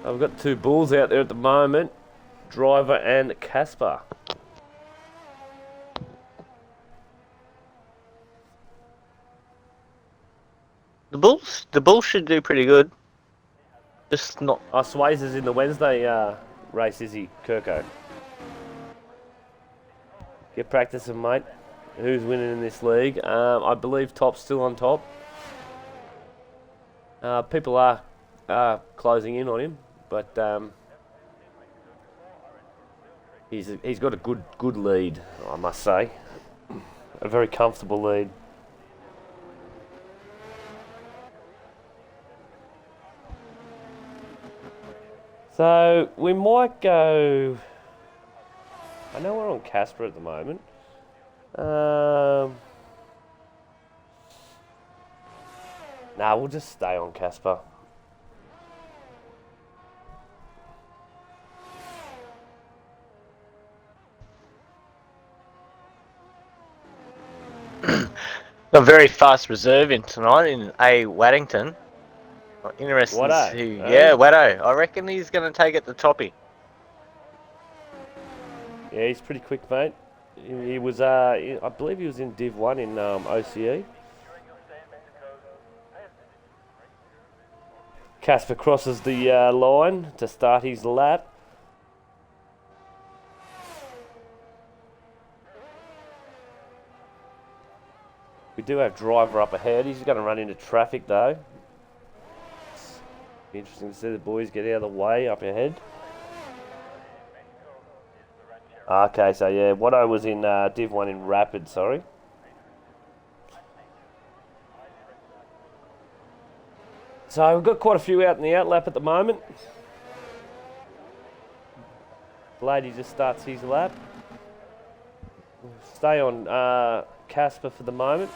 I've got two bulls out there at the moment, Driver and Casper. The Bulls should do pretty good. Just not. Oh, Swayze is in the Wednesday race, is he, Kirko? Get practicing, mate. Who's winning in this league? I believe Top's still on top. People are closing in on him, but he's got a good lead, I must say. A very comfortable lead. So we might go. I know we're on Casper at the moment. Nah, we'll just stay on Casper. A very fast reserve in tonight in A. Waddington. Interesting to Watto, see. eh? Yeah, Watto. I reckon he's going to take it to toppy. Yeah, he's pretty quick, mate. He was, I believe he was in Div 1 in OCE. Casper crosses the line to start his lap. We do have Driver up ahead. He's going to run into traffic, though. Be interesting to see the boys get out of the way up ahead. Okay, so yeah, Watto was in Div 1 in Rapid, sorry. So we've got quite a few out in the outlap at the moment. Lady just starts his lap. We'll stay on Casper for the moment.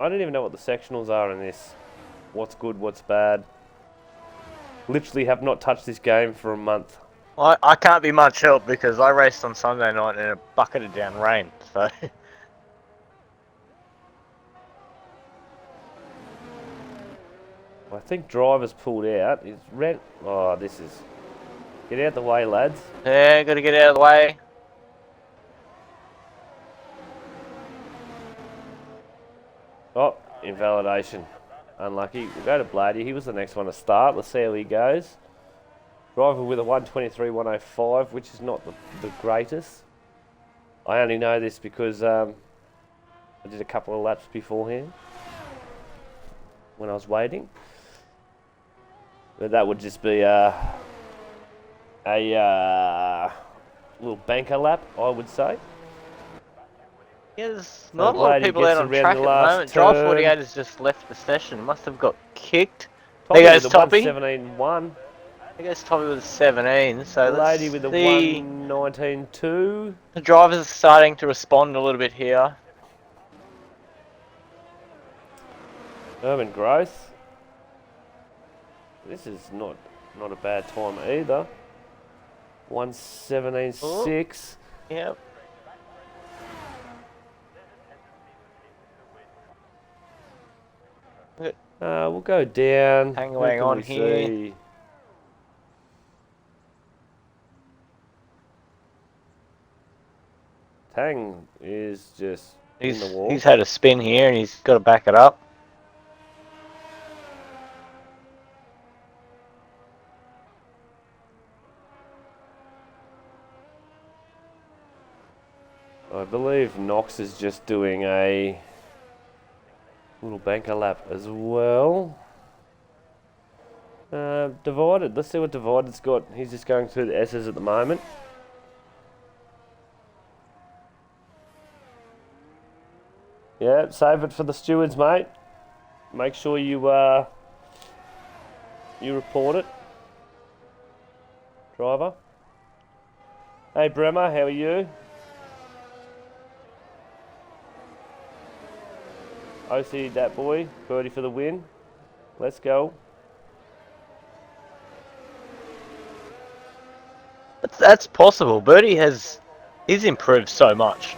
I don't even know what the sectionals are in this. What's good, what's bad. Literally have not touched this game for a month. I can't be much help because I raced on Sunday night in a bucket of down rain. So I think Driver's pulled out. He's ran. Oh, this is. Get out the way, lads. yeah, got to get out of the way. Oh, invalidation. Unlucky. We'll go to Blady. He was the next one to start. Let's see how he goes. Driver with a 1:23.105, which is not the greatest. I only know this because I did a couple of laps beforehand when I was waiting. But that would just be a little banker lap, I would say. Yeah, there's not a lot of Blady people gets out on around track the at the last moment. Drive turn. 48 has just left the session. Must have got kicked. Toppy There goes with the Toppy. 1:17.1. I guess Toppy with a 17. So The let's lady with the see. 1:19.2. The drivers are starting to respond a little bit here. Urban Growth. This is not a bad time either. 1:17.6. Yep. We'll go down. Hang Who away can on we here. see? Tang is just in the wall. He's had a spin here and he's got to back it up. I believe Knox is just doing a little banker lap as well. Divided. Let's see what Divided's got. He's just going through the S's at the moment. Yeah, save it for the stewards, mate. Make sure you report it. Driver. Hey Bremer, how are you? OC that boy, birdie for the win. Let's go. That's possible. Birdie he's improved so much.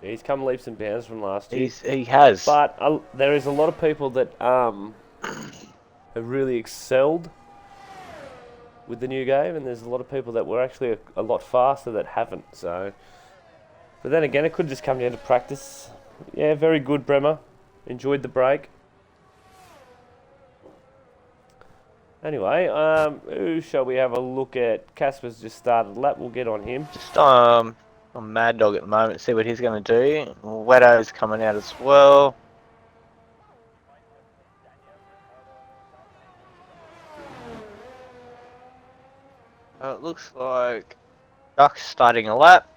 He's come leaps and bounds from last year. He has. But there is a lot of people that have really excelled with the new game, and there's a lot of people that were actually a lot faster that haven't. So, but then again, it could just come down to practice. Yeah, very good, Bremer. Enjoyed the break. Anyway, who shall we have a look at? Casper's just started a lap. We'll get on him. Just on Mad Dog at the moment, see what he's going to do. Weto's coming out as well. It looks like Duck's starting a lap.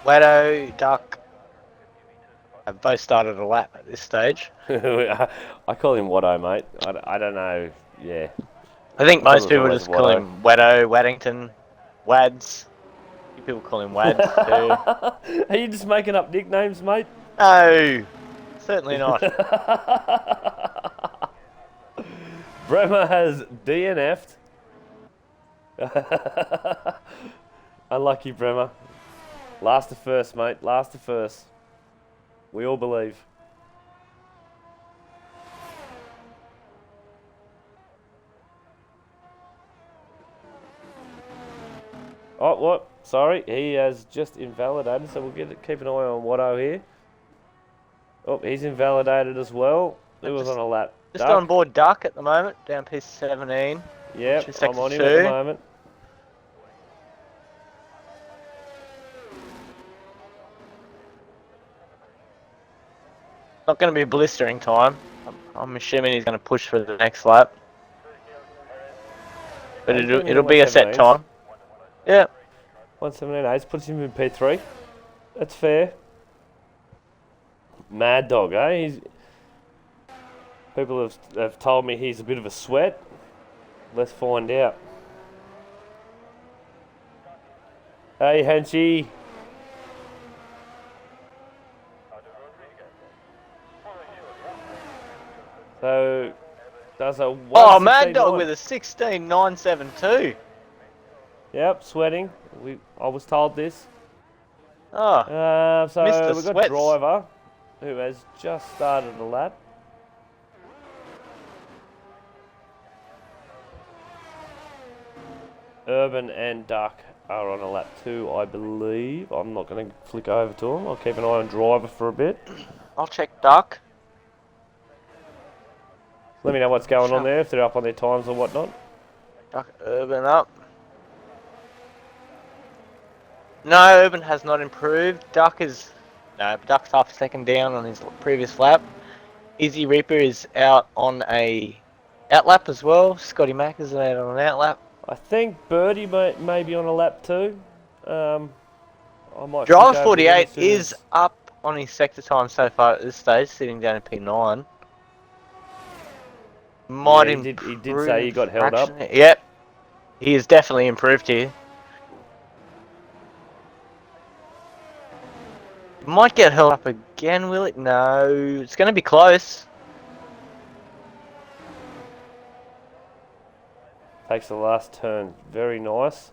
Weto, Duck have both started a lap at this stage. I call him Watto, mate. I don't know. Yeah. I think most people always just call him Weto, Waddington, Wads. People call him Wads too. Are you just making up nicknames, mate? No, certainly not. Bremer has DNF'd. Unlucky Bremer. Last to first, mate. Last to first. We all believe. Oh, what? Sorry, he has just invalidated, so we'll keep an eye on Watto here. Oh, he's invalidated as well. He was on a lap. Just on board Duck at the moment, down P17. Yep, I'm on him at the moment. Not going to be blistering time. I'm assuming he's going to push for the next lap. But it'll be a set time. Yeah. 1:17.8 puts him in P3. That's fair. Mad Dog, eh? People have told me he's a bit of a sweat. Let's find out. Hey, Henchy. So, does a 1:16.9. Oh, Mad Dog with a 16.972. Yep, sweating. I was told this. Oh, so Mr. we've got Sweats. Driver, who has just started a lap. Urban and Duck are on a lap 2, I believe. I'm not going to flick over to them. I'll keep an eye on Driver for a bit. I'll check Duck. Let me know what's going on there, if they're up on their times or whatnot. Duck, Urban up. No, Urban has not improved. Duck's half a second down on his previous lap. Easy Reaper is out on a outlap as well. Scotty Mack is out on an outlap. I think Birdie may be on a lap 2. I might. Driver 48 is up on his sector time so far at this stage, sitting down in P9. He did say he got held up. Yep, he has definitely improved here. Might get held up again, will it? No, it's going to be close. Takes the last turn. Very nice.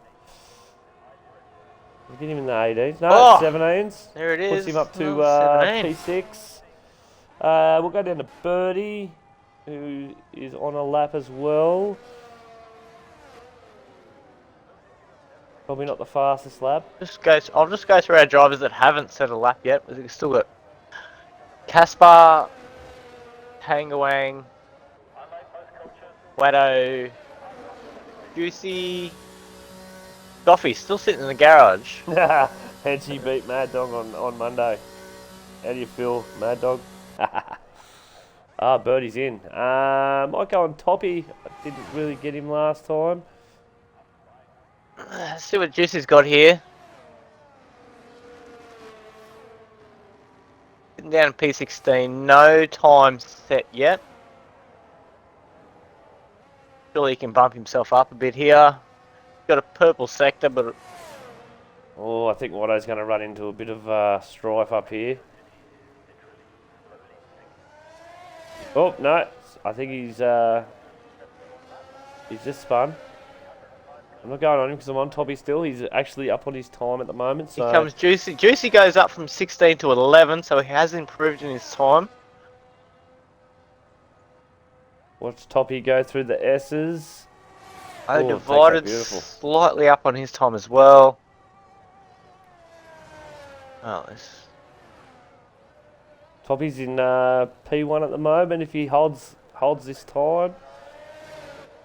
We'll get him in the 18s. No, Oh, 17s. There it is. Puts him up to 17. P6. We'll go down to Birdie, who is on a lap as well. Probably not the fastest lap. I'll just go through our drivers that haven't set a lap yet. We've still got Caspar, Tangawang, Weto, Juicy, Goffy still sitting in the garage. Henchy beat Mad Dog on Monday. How do you feel, Mad Dog? Birdie's in. Might go on Toppy. I didn't really get him last time. Let's see what Juicy's got here. Sitting down in P16, no time set yet. Surely he can bump himself up a bit here. Got a purple sector, but Oh, I think Watto's going to run into a bit of strife up here. Oh, no. I think he's just spun. I'm not going on him because I'm on Toppy still. He's actually up on his time at the moment. So here comes Juicy. Juicy goes up from 16 to 11, so he has improved in his time. Watch Toppy go through the S's. I Oh, takes that divided beautiful. slightly up on his time as well. Oh, this. Toppy's in P1 at the moment. If he holds this time,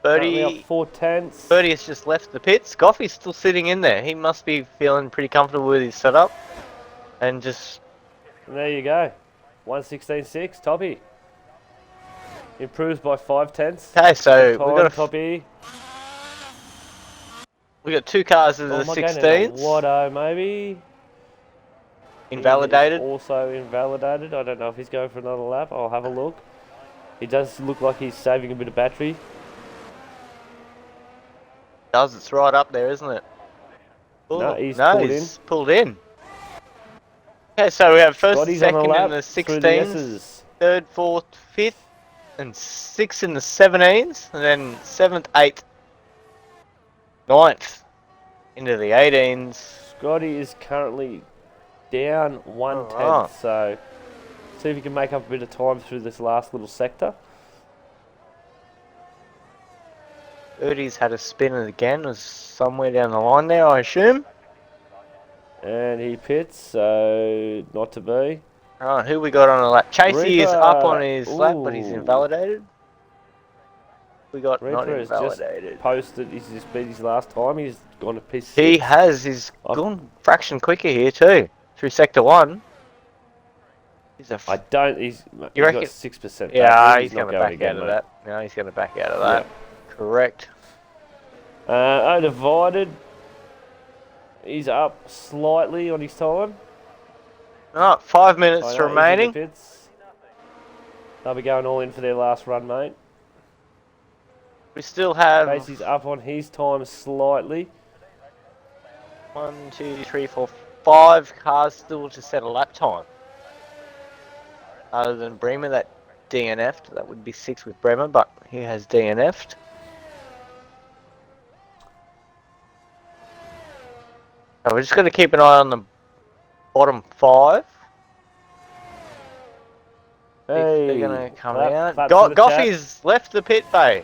currently up 30. 4 tenths. 30 has just left the pits. Goffey's still sitting in there. He must be feeling pretty comfortable with his setup. And just... And there you go. 1:16.6. Toppy improves by 5 tenths. Okay, so Time, we got Toppy. we got 2 cars in Oh, the am I going in a 16s. Watto maybe? Invalidated. He is also invalidated. I don't know if he's going for another lap. I'll have a look. He does look like he's saving a bit of battery. It's right up there, isn't it? Ooh, No, he's pulled in. Okay, so we have first, Scotty's on second a lap in the through the 16s, S's. third, fourth, fifth, and sixth in the 17s, and then 7th, 8th, 9th into the 18s. Scotty is currently down 1 tenth, Alright. so see if he can make up a bit of time through this last little sector. 30's had a spin again, was somewhere down the line there, I assume. And he pits, so not to be. Alright, who we got on the lap? Chasey is up on his lap, but he's Ooh. invalidated. We got not Reaper has just invalidated. posted, he's just beat his last time, he's gone to P6. He has, he's gone fraction quicker here too, through sector 1. He's a I don't, he's got reckon- 6% Yeah, battery, he's not going to going back again, out of mate. that. No, he's going to back out of that. Correct. Undivided. He's up slightly on his time. Alright, 5 minutes I know, he's in the remaining. pits. They'll be going all in for their last run, mate. We still have Casey's up on his time slightly. 1, 2, 3, 4, 5 cars still to set a lap time. Other than Bremer that DNF'd, that would be 6 with Bremer, but he has DNF'd. So we're just going to keep an eye on the bottom 5. Hey, They're going to come clap, out. clap for the chat. Goffey's left the pit bay.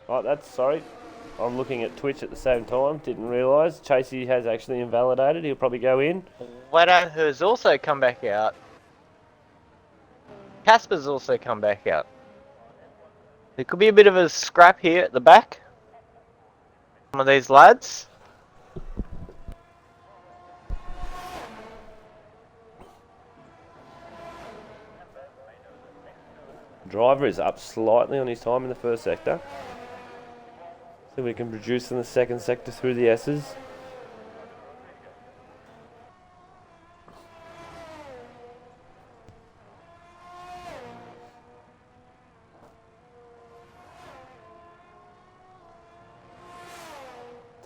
Oh, that's sorry. I'm looking at Twitch at the same time. Didn't realise. Chasey has actually invalidated. He'll probably go in. Wedo has also come back out. Casper's also come back out. There could be a bit of a scrap here at the back. Some of these lads. Driver is up slightly on his time in the first sector. So we can produce in the second sector through the S's.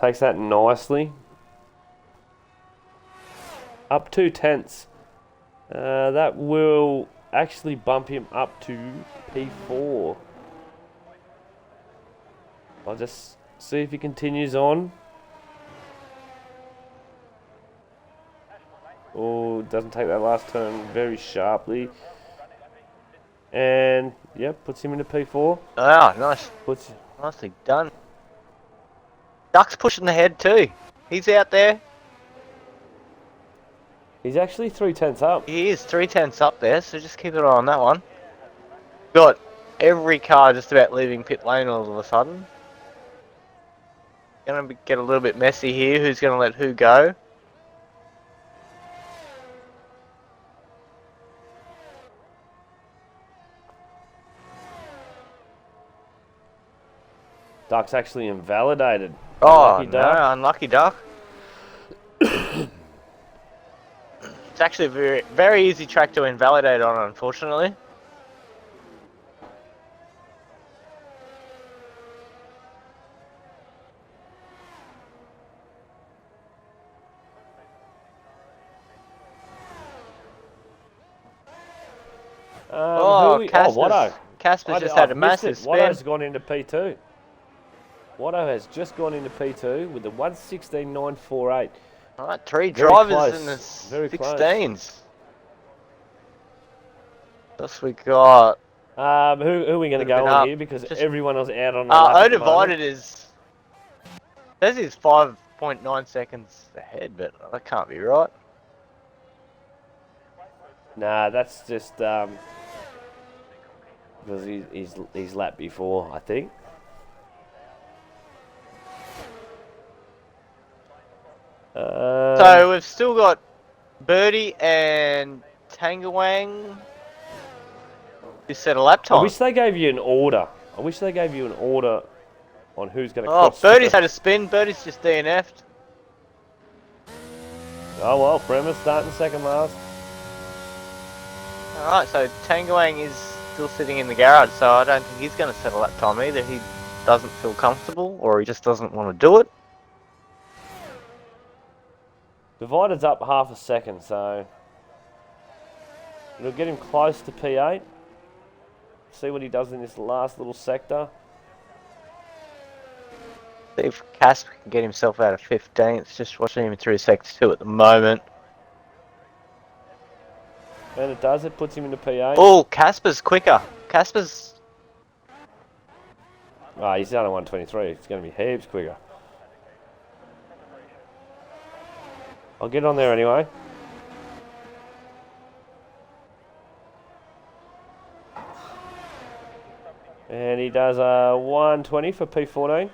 Takes that nicely. Up 2 tenths. That will actually bump him up to P4. I'll just see if he continues on. Oh, doesn't take that last turn very sharply. And, yep, puts him into P4. Ah, nice. Nicely done. Duck's pushing the head too. He's out there. He's actually 3 tenths up. He is 3 tenths up there, so just keep an eye on that one. Got every car just about leaving pit lane all of a sudden. Gonna get a little bit messy here. Who's gonna let who go? Duck's actually invalidated. Oh, Unlucky no, Duck. unlucky Duck. It's actually a very, very easy track to invalidate on, unfortunately. Watto. Casper's just had a massive spin. Watto's gone into P2. Watto has just gone into P2 with the 1:16.948. Alright, 3 Very drivers close. in the Very close. 16s. Thus we got Who are we going to would have been go on up. here? Because Just everyone else out on the lap O at the moment. divided is says he's 5.9 seconds ahead, but that can't be right. Nah, that's just because he's lapped before, I think. So we've still got Birdie and Tangawang. You set a lap I time. wish they gave you an order. I wish they gave you an order on who's going to Oh, cross Birdie's first. had a spin. Birdie's just DNF'd. Oh well, Bremer's starting second last. Alright, so Tangawang is still sitting in the garage, so I don't think he's going to set a lap time either. He doesn't feel comfortable, or he just doesn't want to do it. Divided's up half a second, so it'll get him close to P8. See what he does in this last little sector. See if Casper can get himself out of 15th. Just watching him through sector 2 at the moment. And it does, it puts him into P8. Oh, Casper's quicker. Casper's... Ah, he's down at 123. It's going to be heaps quicker. I'll get on there anyway. And he does a 120 for P14.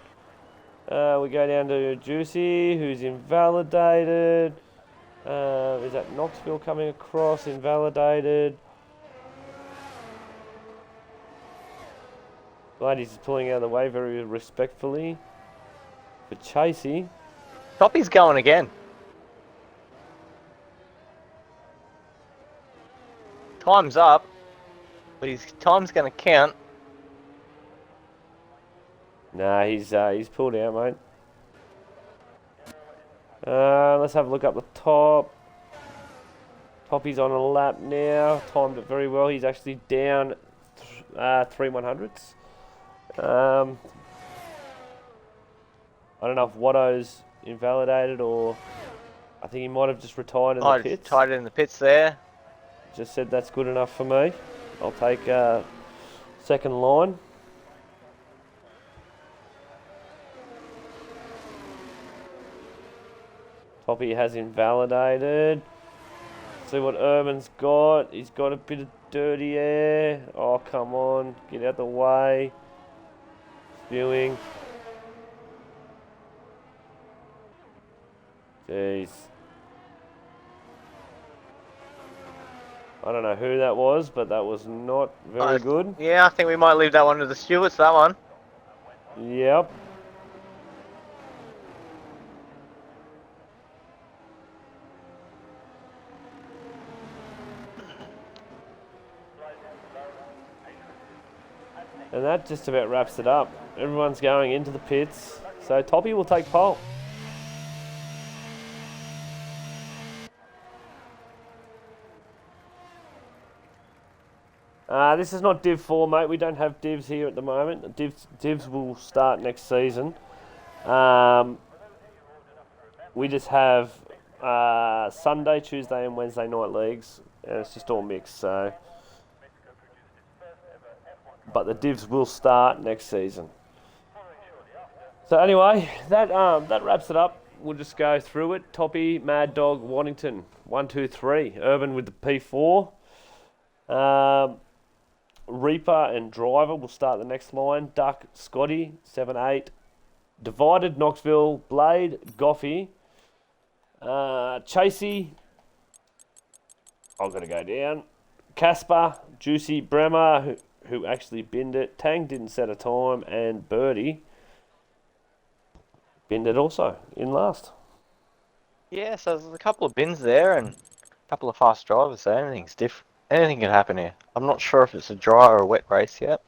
We go down to Juicy, who's invalidated. Is that Knoxville coming across? Invalidated. Glad he's pulling out of the way very respectfully. For Chasey. Toppy's going again. Time's up, but his time's going to count. Nah, he's pulled out, mate. Let's have a look up the top. Toppy's on a lap now. Timed it very well. He's actually down 3/100ths. I don't know if Watto's invalidated or I think he might have just retired in the pits. Tied it in the pits there. Just said that's good enough for me. I'll take second line. Toppy has invalidated. See what Urban's got. He's got a bit of dirty air. Oh, come on. Get out the way. Spewing. Jeez. I don't know who that was, but that was not very good. Yeah, I think we might leave that one to the stewards, that one. Yep. And that just about wraps it up. Everyone's going into the pits. So Toppy will take pole. This is not Div 4, mate. We don't have divs here at the moment. Divs will start next season. We just have Sunday, Tuesday and Wednesday night leagues. And it's just all mixed, so... But the divs will start next season. So anyway, that wraps it up. We'll just go through it. Toppy, Mad Dog, Waddington, 1, 2, 3. Urban with the P4. Reaper and Driver will start the next line. Duck, Scotty, 7, 8. Divided, Knoxville, Blade, Goffey. Chasey. I've got to go down. Casper, Juicy, Bremer, who actually binned it. Tang didn't set a time, and Birdie binned it also in last. Yeah, so there's a couple of bins there and a couple of fast drivers, so anything's different. Anything can happen here. I'm not sure if it's a dry or a wet race yet.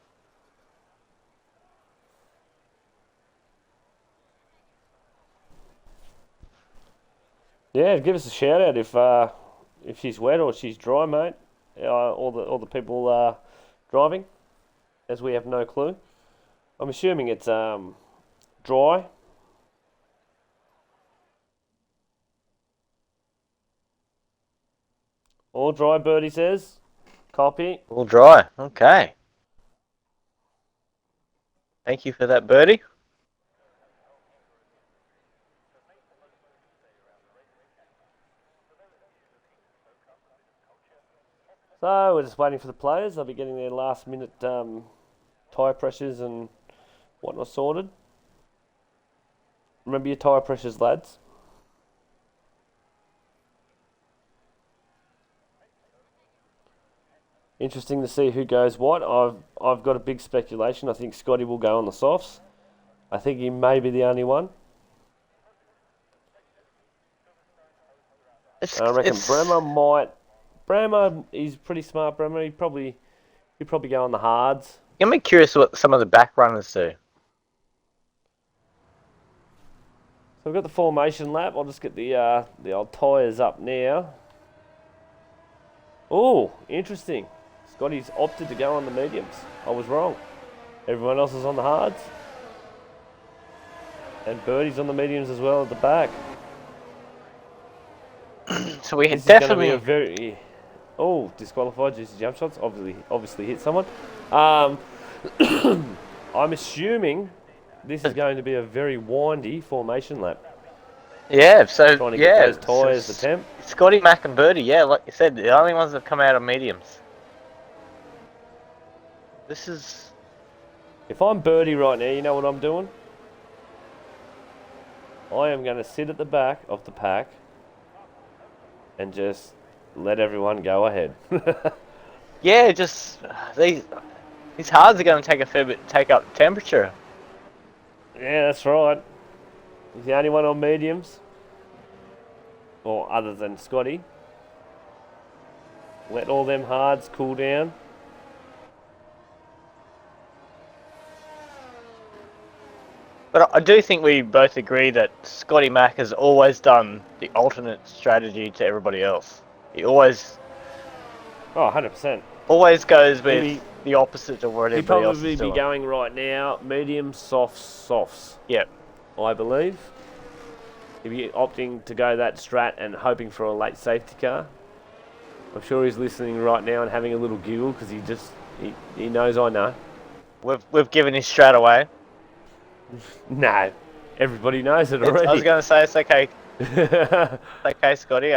Yeah, give us a shout out if she's wet or she's dry, mate. All the people driving, as we have no clue. I'm assuming it's dry. All dry, Birdie says. Copy. All dry. Okay. Thank you for that, birdie. So we're just waiting for the players. They'll be getting their last minute tyre pressures and whatnot sorted. Remember your tyre pressures, lads. Interesting to see who goes what. I've got a big speculation. I think Scotty will go on the softs. I think he may be the only one. I reckon Bremer might. Bremer, he's pretty smart. Bremer, he'd probably go on the hards. I'm curious what some of the back runners do. So we've got the formation lap. I'll just get the old tyres up now. Oh, interesting. Scotty's opted to go on the mediums. I was wrong. Everyone else is on the hards. And Birdie's on the mediums as well at the back. So we had This definitely is going to be a very... Oh, disqualified due to jump shots. Obviously hit someone. I'm assuming this is going to be a very windy formation lap. Yeah, so Trying to get those tyres so to temp. Scotty, Mac and Birdie, yeah, like you said, the only ones that have come out of mediums. This is... If I'm Birdie right now, you know what I'm doing? I am going to sit at the back of the pack and just let everyone go ahead. Yeah, just these hards are going to take a fair bit, take up temperature. Yeah, that's right. He's the only one on mediums. Or other than Scotty. Let all them hards cool down. But I do think we both agree that Scotty Mac has always done the alternate strategy to everybody else. He always Oh, 100%. goes with Maybe the opposite of what He'd everybody else probably is be doing. going right now, medium, softs, Yep. I believe. He'd be opting to go that strat and hoping for a late safety car. I'm sure he's listening right now and having a little giggle because he knows I know. We've given his strat away. No, everybody knows it already. I was going to say it's okay. It's okay, Scotty.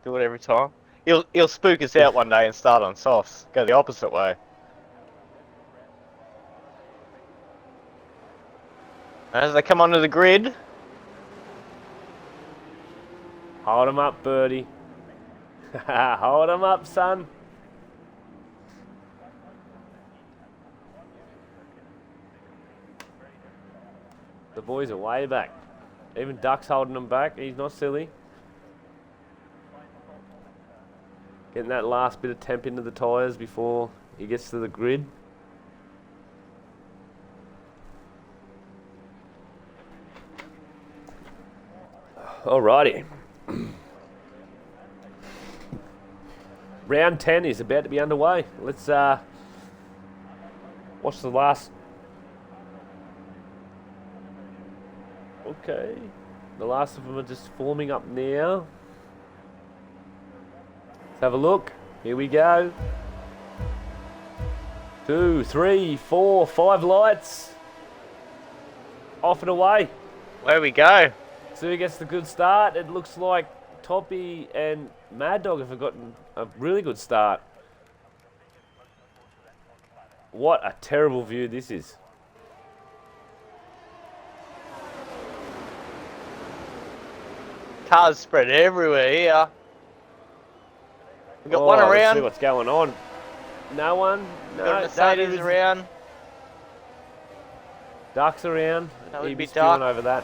Do it every time. He'll spook us out one day and start on softs. Go the opposite way. As they come onto the grid. Hold him up, Birdie. Hold him up, son. The boys are way back. Even Duck's holding them back. He's not silly. Getting that last bit of temp into the tyres before he gets to the grid. Alrighty. Round 10 is about to be underway. Let's watch the last. Okay. The last of them are just forming up now. Let's have a look. Here we go. 2, 3, 4, 5 lights. Off and away. Where we go. So he gets the good start. It looks like Toppy and Mad Dog have gotten a really good start. What a terrible view this is. Cars spread everywhere here. We got one Let's around. see what's going on. No one. No, Got a Mercedes isn't. around. Duck's around. That would He'd be spewing Duck. over that.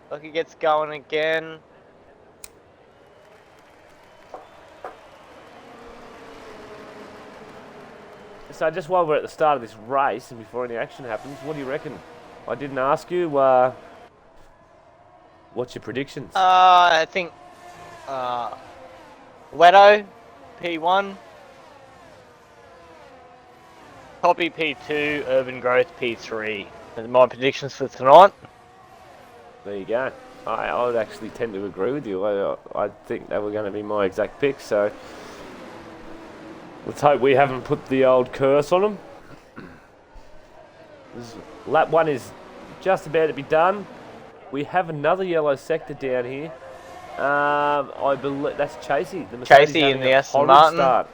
Look, he gets going again. So just while we're at the start of this race and before any action happens, what do you reckon? I didn't ask you. What's your predictions? I think Wedo, P1. Poppy P2, Urban Growth P3. Those are my predictions for tonight. There you go. I would actually tend to agree with you. I think they were going to be my exact pick, so let's hope we haven't put the old curse on them. Lap 1 is just about to be done. We have another yellow sector down here. I believe that's Chasey. The Mercedes Chasey in the Aston horrid Martin. Start.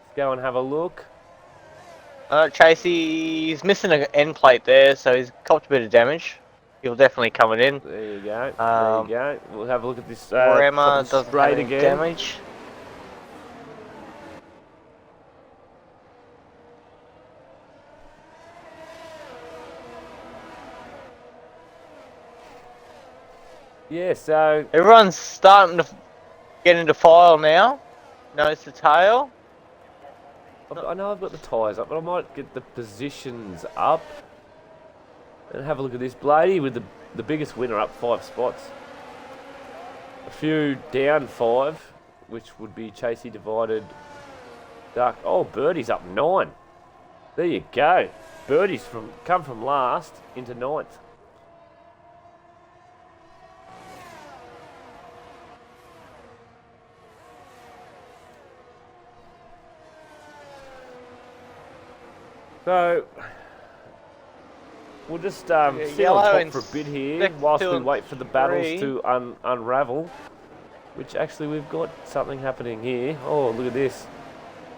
Let's go and have a look. Chasey's missing an end plate there, so he's copped a bit of damage. He'll definitely coming in. There you go. There you go. We'll have a look at this. Rema doesn't have straight any again. damage. Yeah, so Everyone's starting to get into file now. Nose to tail. I know I've got the tyres up, but I might get the positions up and have a look at this. Blady with the biggest winner up 5 spots. A few down 5, which would be Chasey divided. Duck. Oh, Birdie's up 9. There you go. Birdie's come from last into 9th. So we'll just sit on top for a bit here whilst we wait for the battles to unravel. Which actually we've got something happening here. Oh, look at this.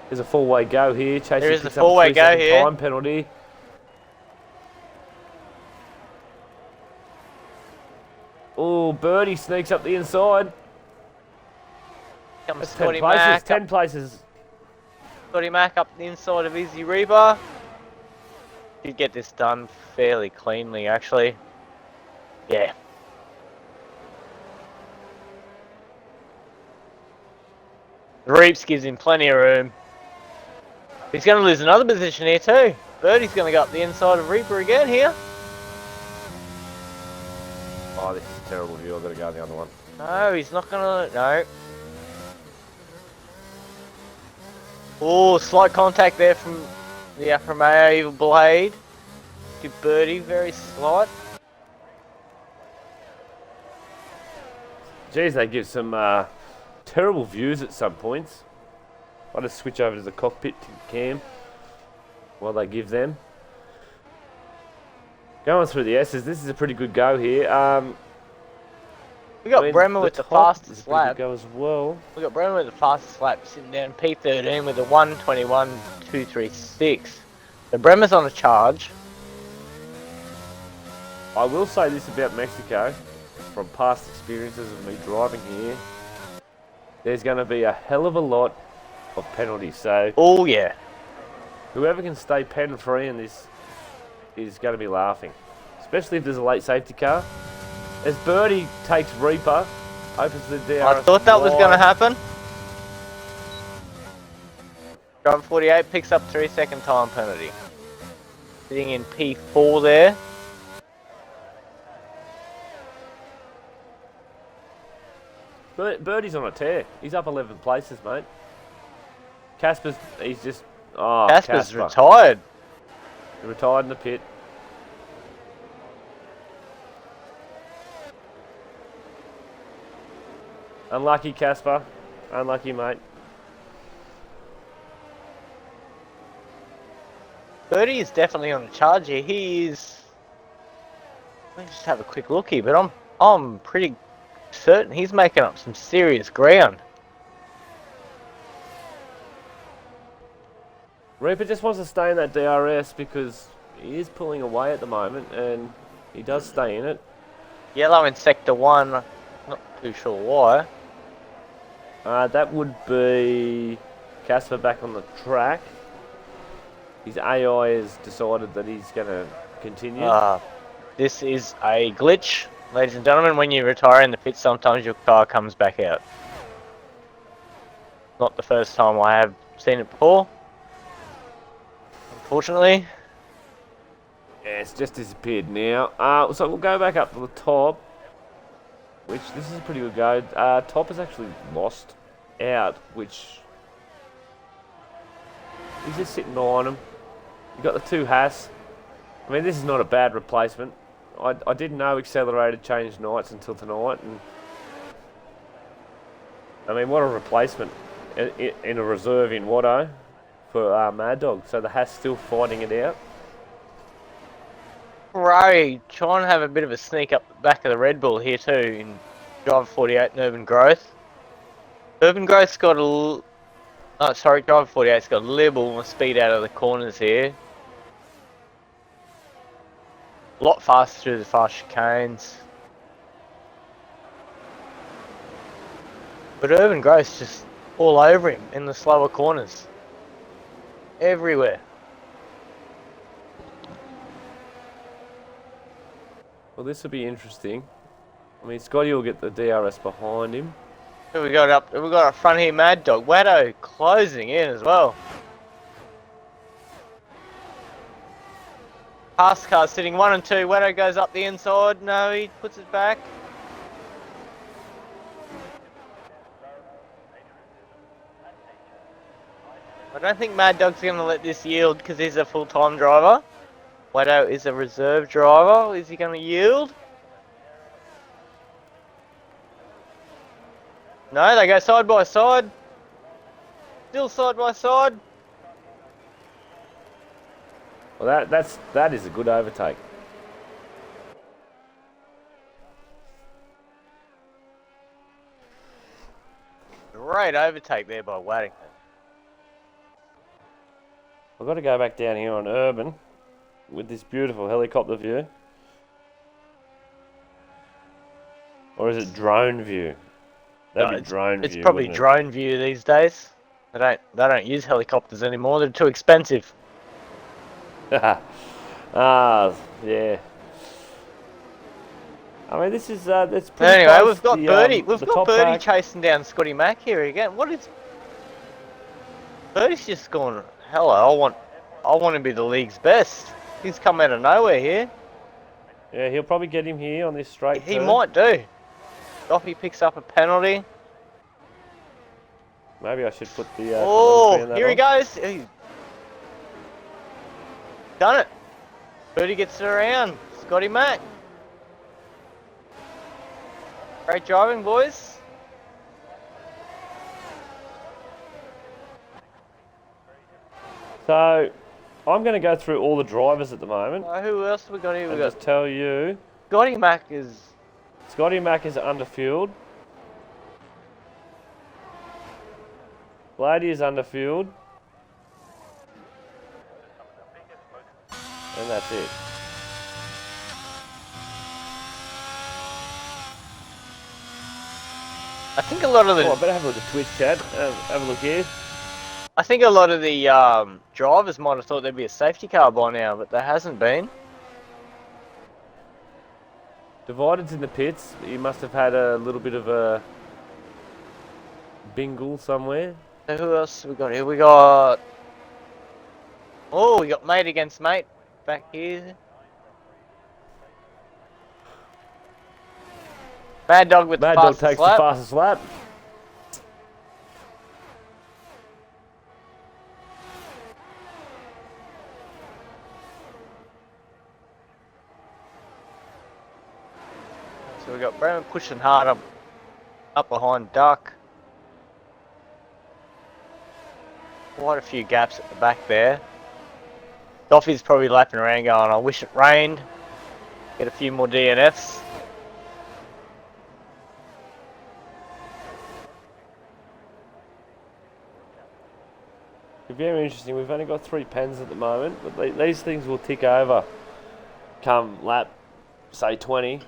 There's a 4-way go here. Chasey there is a picks up 4-way go here. Time penalty. Oh, Birdie sneaks up the inside. Comes That's Scotty 10 places. Mac 10 places. Scotty Mac up the inside of Easy Reaper. Did get this done fairly cleanly, actually. Yeah. The Reaps gives him plenty of room. He's going to lose another position here too. Birdie's going to go up the inside of Reaper again here. Oh, this is a terrible view. I've got to go the other one. No, he's not going to... No. Oh, slight contact there from the Alfa Romeo blade. To Birdie, very slight. Geez, they give some terrible views at some points. I'll just switch over to the cockpit to Cam while they give them. Going through the S's, this is a pretty good go here. We got Bremer with the fastest lap. Go as well. We got Bremer with the fastest lap, sitting down P13 with a 1:21.236. So Bremer's on a charge. I will say this about Mexico, from past experiences of me driving here. There's going to be a hell of a lot of penalties. So oh yeah, whoever can stay pen free in this is going to be laughing, especially if there's a late safety car. As Birdie takes Reaper, opens the DRS. I thought that was going to happen. Driver 48 picks up 3-second time penalty. Sitting in P4 there. Birdie's on a tear. He's up 11 places, mate. Casper's, he's just... Oh, Casper's retired. He retired in the pit. Unlucky, Casper. Unlucky, mate. Birdie is definitely on a charge here. He is... Let me just have a quick look here, but I'm pretty certain he's making up some serious ground. Reaper just wants to stay in that DRS because he is pulling away at the moment and he does stay in it. Yellow in Sector 1, not too sure why. That would be Casper back on the track. His AI has decided that he's going to continue. This is a glitch. Ladies and gentlemen, when you retire in the pit, sometimes your car comes back out. Not the first time I have seen it before. Unfortunately. Yeah, it's just disappeared now. So we'll go back up to the top. Which, this is a pretty good go. Top has actually lost out, which... He's just sitting behind him. You've got the two Haas. I mean, this is not a bad replacement. I didn't know accelerated changed nights until tonight, and I mean, what a replacement in a reserve in Watto for Mad Dog. So the Haas still fighting it out. Ferrari trying to have a bit of a sneak up the back of the Red Bull here too in Driver 48 and Urban Growth. Urban Growth's got Driver 48's got a little more speed out of the corners here. A lot faster through the fast chicanes. But Urban Growth's just all over him in the slower corners. Everywhere. Well, this will be interesting. I mean, Scotty will get the DRS behind him. Who we got up? We got up front here, Mad Dog. Watto closing in as well. Pass car sitting 1 and 2. Watto goes up the inside. No, he puts it back. I don't think Mad Dog's going to let this yield because he's a full-time driver. Watto is a reserve driver. Is he going to yield? No, they go side by side. Still side by side. Well, that is a good overtake. Great overtake there by Waddington. I've got to go back down here on Urban with this beautiful helicopter view. Or is it drone view? That'd be drone view. It's probably drone view these days. They don't use helicopters anymore. They're too expensive. Yeah. I mean, this is that's pretty. Anyway, close. we've got The, Birdie. the We've got top Birdie pack. chasing down Scotty Mack here again. What is? Birdie's just gone. Hello, I want to be the league's best. He's come out of nowhere here. Yeah, he'll probably get him here on this straight. He turn. might do. Doffy picks up a penalty. Maybe I should put the. Oh, here he goes. He's done it. Birdie gets it around. Scotty Mack. Great driving, boys. So, I'm going to go through all the drivers at the moment. Who else have we got here? We And got just tell you, Scotty Mack is. Scotty Mack is underfueled. Blady is underfueled. And that's it. I think a lot of the. Oh, I better have a look at Twitch chat. Have a look here. I think a lot of the drivers might have thought there'd be a safety car by now, but there hasn't been. Divided's in the pits. He must have had a little bit of a bingle somewhere. So who else have we got here? We got. Oh, we got mate against mate back here. Mad Dog with Mad the Dog fastest takes lap. the fastest lap. So we got Bremen pushing hard up behind Duck. Quite a few gaps at the back there. Doffy's probably lapping around going, I wish it rained. Get a few more DNFs. It'll be very interesting. We've only got 3 pens at the moment, but these things will tick over come lap, say 20.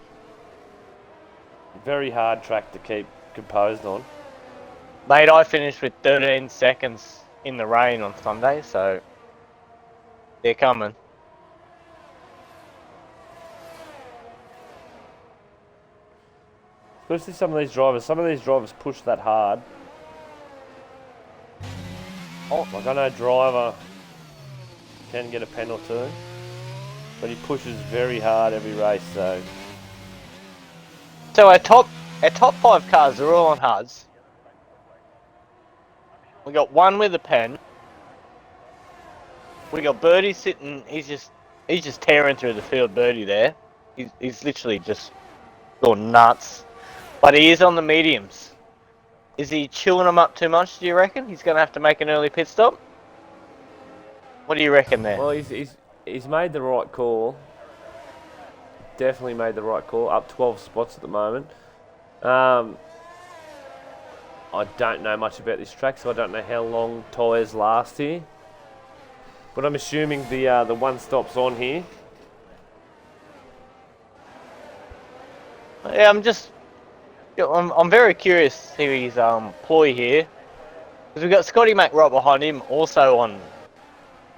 Very hard track to keep composed on. Mate, I finished with 13 seconds in the rain on Sunday, so they're coming. Especially some of these drivers push that hard. Oh, Like I know driver can get a pen or two, but he pushes very hard every race, so so our top 5 cars are all on hards. We got one with a pen. We got Birdie sitting. He's just tearing through the field. Birdie there. He's literally just gone nuts. But he is on the mediums. Is he chilling them up too much, do you reckon? He's going to have to make an early pit stop? What do you reckon there? Well, he's made the right call. Definitely made the right call. Up 12 spots at the moment. I don't know much about this track, so I don't know how long tyres last here. But I'm assuming the one stop's on here. Yeah, I'm very curious to see his ploy here. Because we've got Scotty Mac right behind him, also on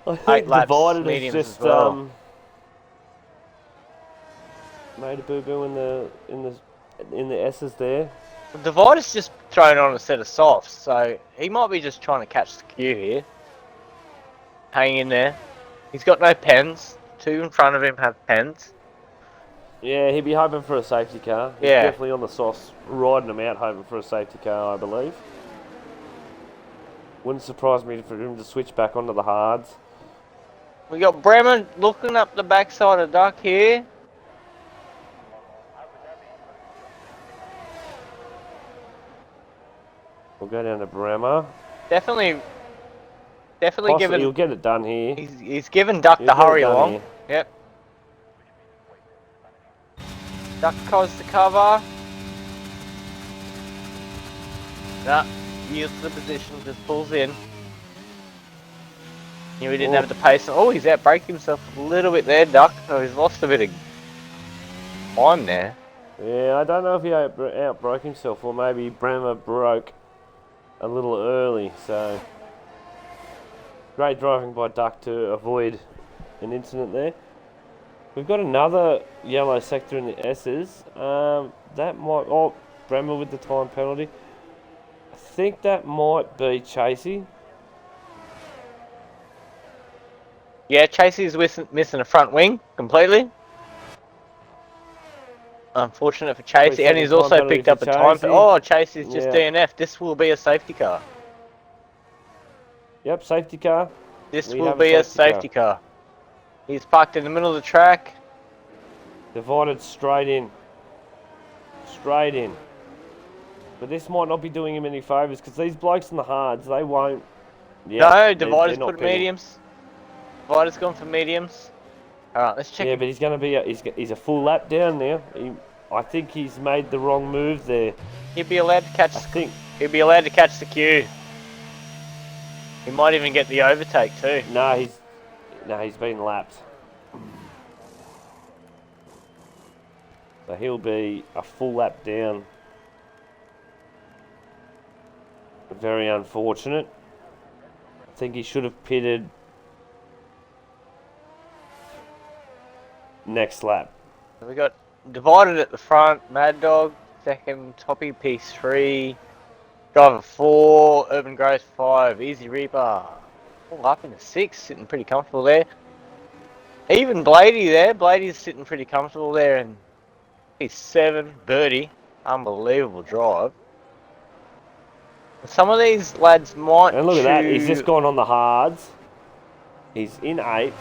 I think 8 laps Divided mediums has just as well. made a boo boo in the S's there. Divider's just thrown on a set of softs, so he might be just trying to catch the queue here. Hang in there. He's got no pens. 2 in front of him have pens. Yeah, he'd be hoping for a safety car. He's Yeah. definitely on the softs, riding them out, hoping for a safety car, I believe. Wouldn't surprise me for him to switch back onto the hards. We got Bremen looking up the backside of Duck here. We'll go down to Bremer. Definitely Possibly given. he'll get it done here. He's given Duck He'll the get it hurry done along. here. Yep. Duck calls the cover. Nah, yields the position, just pulls in. Knew he didn't have the pace. Oh, he's outbraked himself a little bit there, Duck. So he's lost a bit of time there. Yeah, I don't know if he outbroke himself, or maybe Bremer broke a little early, so great driving by Duck to avoid an incident there. We've got another yellow sector in the S's. That might... Oh, Bremer with the time penalty. I think that might be Chasey. Yeah, Chasey's missing a front wing completely. Unfortunate for Chasey, and he's also picked up a time. Oh, Chasey's just DNF. This will be a safety car. Yep, safety car. This will be a safety car. He's parked in the middle of the track. Divided straight in. Straight in. But this might not be doing him any favours, because these blokes in the hards, they won't... Yeah, no, Divider's put mediums. Divider's gone for mediums. Alright, let's check. Yeah, but he's going to be... He's a full lap down now. I think he's made the wrong move there. He'll be allowed to catch... He'll be allowed to catch the queue. He might even get the overtake too. No, he's been lapped. So he'll be a full lap down. Very unfortunate. I think he should have pitted next lap. We got Divided at the front, Mad Dog, second, Toppy, P3, Driver 4, Urban Growth 5, Easy Reaper. All up in the 6, sitting pretty comfortable there. Even Blady there, Blady's sitting pretty comfortable there, and P7, Birdie, unbelievable drive. Some of these lads might And look at that, he's just gone on the hards. He's in 8th.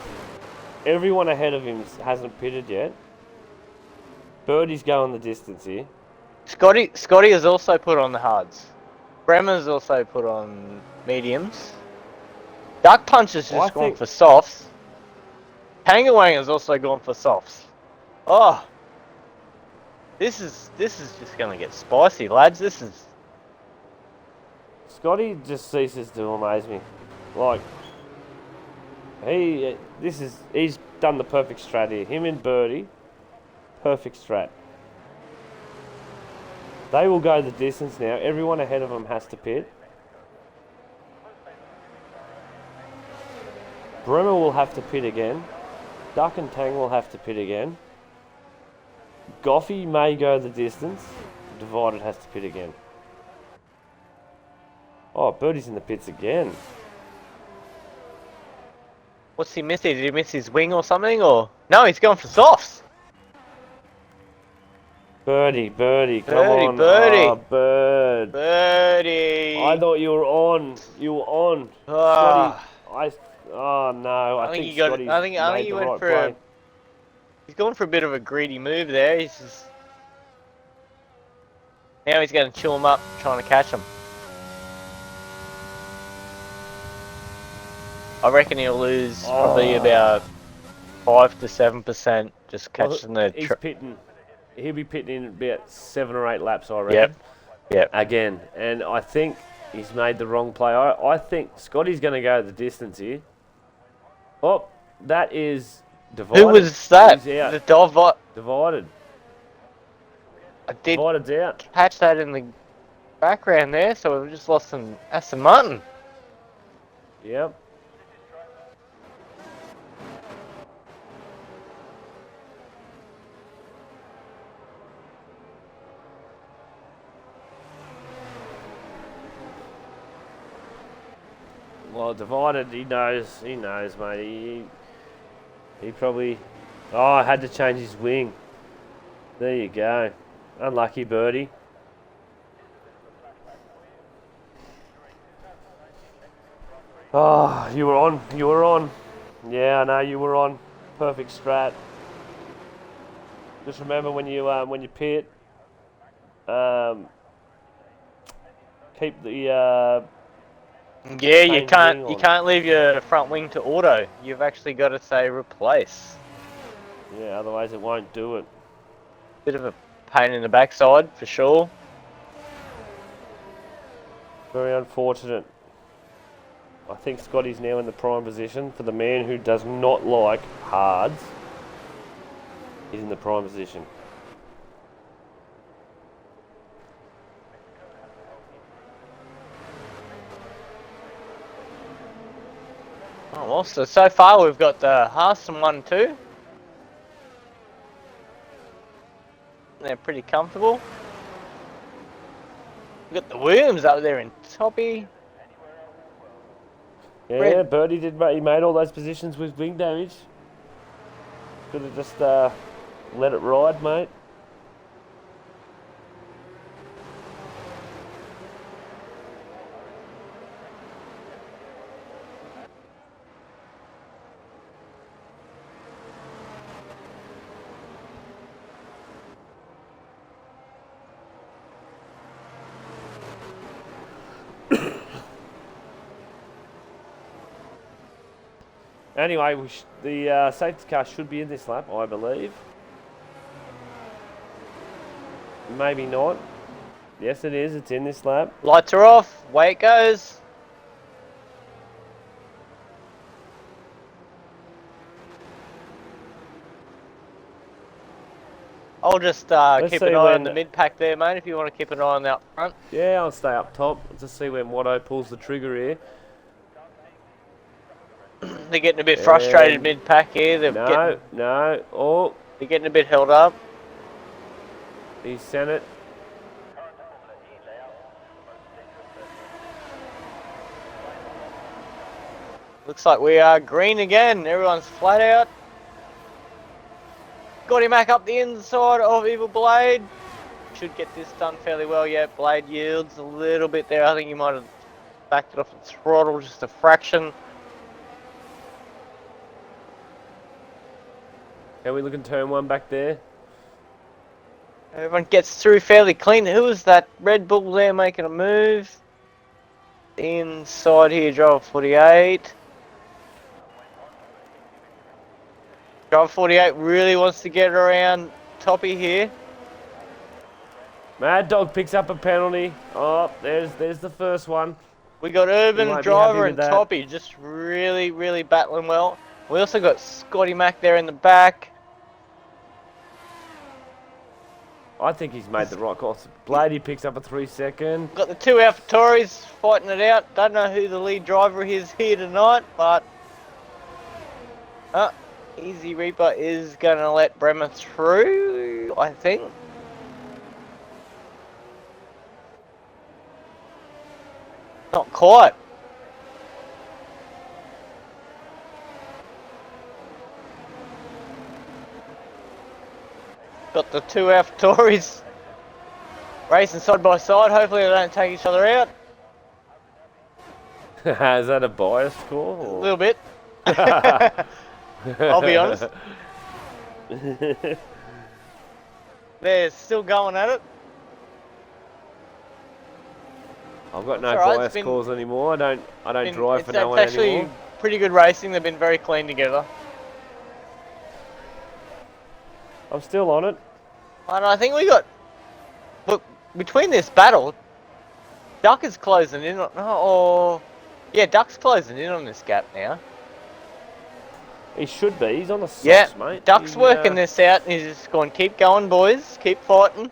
Everyone ahead of him hasn't pitted yet. Birdie's going the distance here. Scotty has also put on the hards. Bremer's also put on mediums. Duck Punch has just gone for softs. Tangawang has also gone for softs. Oh, this is just gonna get spicy, lads. This is... Scotty just ceases to amaze me. Like, he's done the perfect strat here. Him and Birdie, perfect strat. They will go the distance now. Everyone ahead of them has to pit. Bremer will have to pit again. Duck and Tang will have to pit again. Goffey may go the distance. Divided has to pit again. Oh, Birdie's in the pits again. What's he missed? Did he miss his wing or something? Or no, he's going for softs. Birdie, come on. Birdie. Oh, Birdie. I thought you were on. You were on. Scotty, oh no, I think he went for He's going for a bit of a greedy move there. He's just... Now he's going to chill him up, trying to catch him. I reckon he'll lose probably about 5 to 7% just catching the... He's pitting. He'll be pitting in about 7 or 8 laps, I reckon. Yep. Again, and I think he's made the wrong play. I think Scotty's going to go the distance here. Oh, that is divided. Who was that? He's out. The Divided. I did Divided's out. catch that in the background there, so we've just lost some Aston Martin. Yep. Well, divided, he knows, mate. He probably... Oh, had to change his wing. There you go. Unlucky birdie. Oh, you were on. Yeah, I know you were on. Perfect strat. Just remember when you pit, keep the Yeah, you Change wing can't leave your front wing to auto. You've actually got to say replace. yeah, otherwise it won't do it. Bit of a pain in the backside for sure. Very unfortunate. I think Scotty's now in the prime position for the man who does not like hards. He's in the prime position. Oh, well, so far we've got the Haaston 1-2. They're pretty comfortable. We've got the Williams up there in toppy. Yeah, Birdie he made all those positions with wing damage. Could have just let it ride, mate. Anyway, the safety car should be in this lap, I believe. Maybe not. Yes, it is. It's in this lap. Lights are off. Away it goes. I'll just keep an eye on the mid-pack there, mate, if you want to keep an eye on the up front. Yeah, I'll stay up top. Just see when Watto pulls the trigger here. They're getting a bit frustrated mid-pack here. Oh. They're getting a bit held up. He sent it. Looks like we are green again. Everyone's flat out. Got him back up the inside of Evil Blade. Should get this done fairly well yet. Blade yields a little bit there. I think he might have backed it off the throttle just a fraction. How are we looking turn one back there? Everyone gets through fairly clean. Who was that Red Bull there making a move? Inside here, driver 48. Driver 48 really wants to get around Toppy here. Mad Dog picks up a penalty. Oh, there's the first one. We got Urban, Driver and Toppy just really battling well. We also got Scotty Mac there in the back. I think he's made the right call. Blady picks up a 3-second. Got the two AlphaTauris fighting it out. Don't know who the lead driver is here tonight, but Easy Reaper is going to let Bremer through, I think. Not quite. Got the two AlphaTauris racing side by side. Hopefully they don't take each other out. Is that a bias score? A little bit. I'll be honest. They're still going at it. I've got no It's alright, bias calls anymore. I don't drive for no one It's actually anymore. pretty good racing. They've been very clean together. I'm still on it. And I think we got... Look, between this battle, Duck is closing in on... Yeah, Duck's closing in on this gap now. He should be. He's on the softs, Yeah, mate. Duck's working this out and he's just going, keep going, boys. Keep fighting.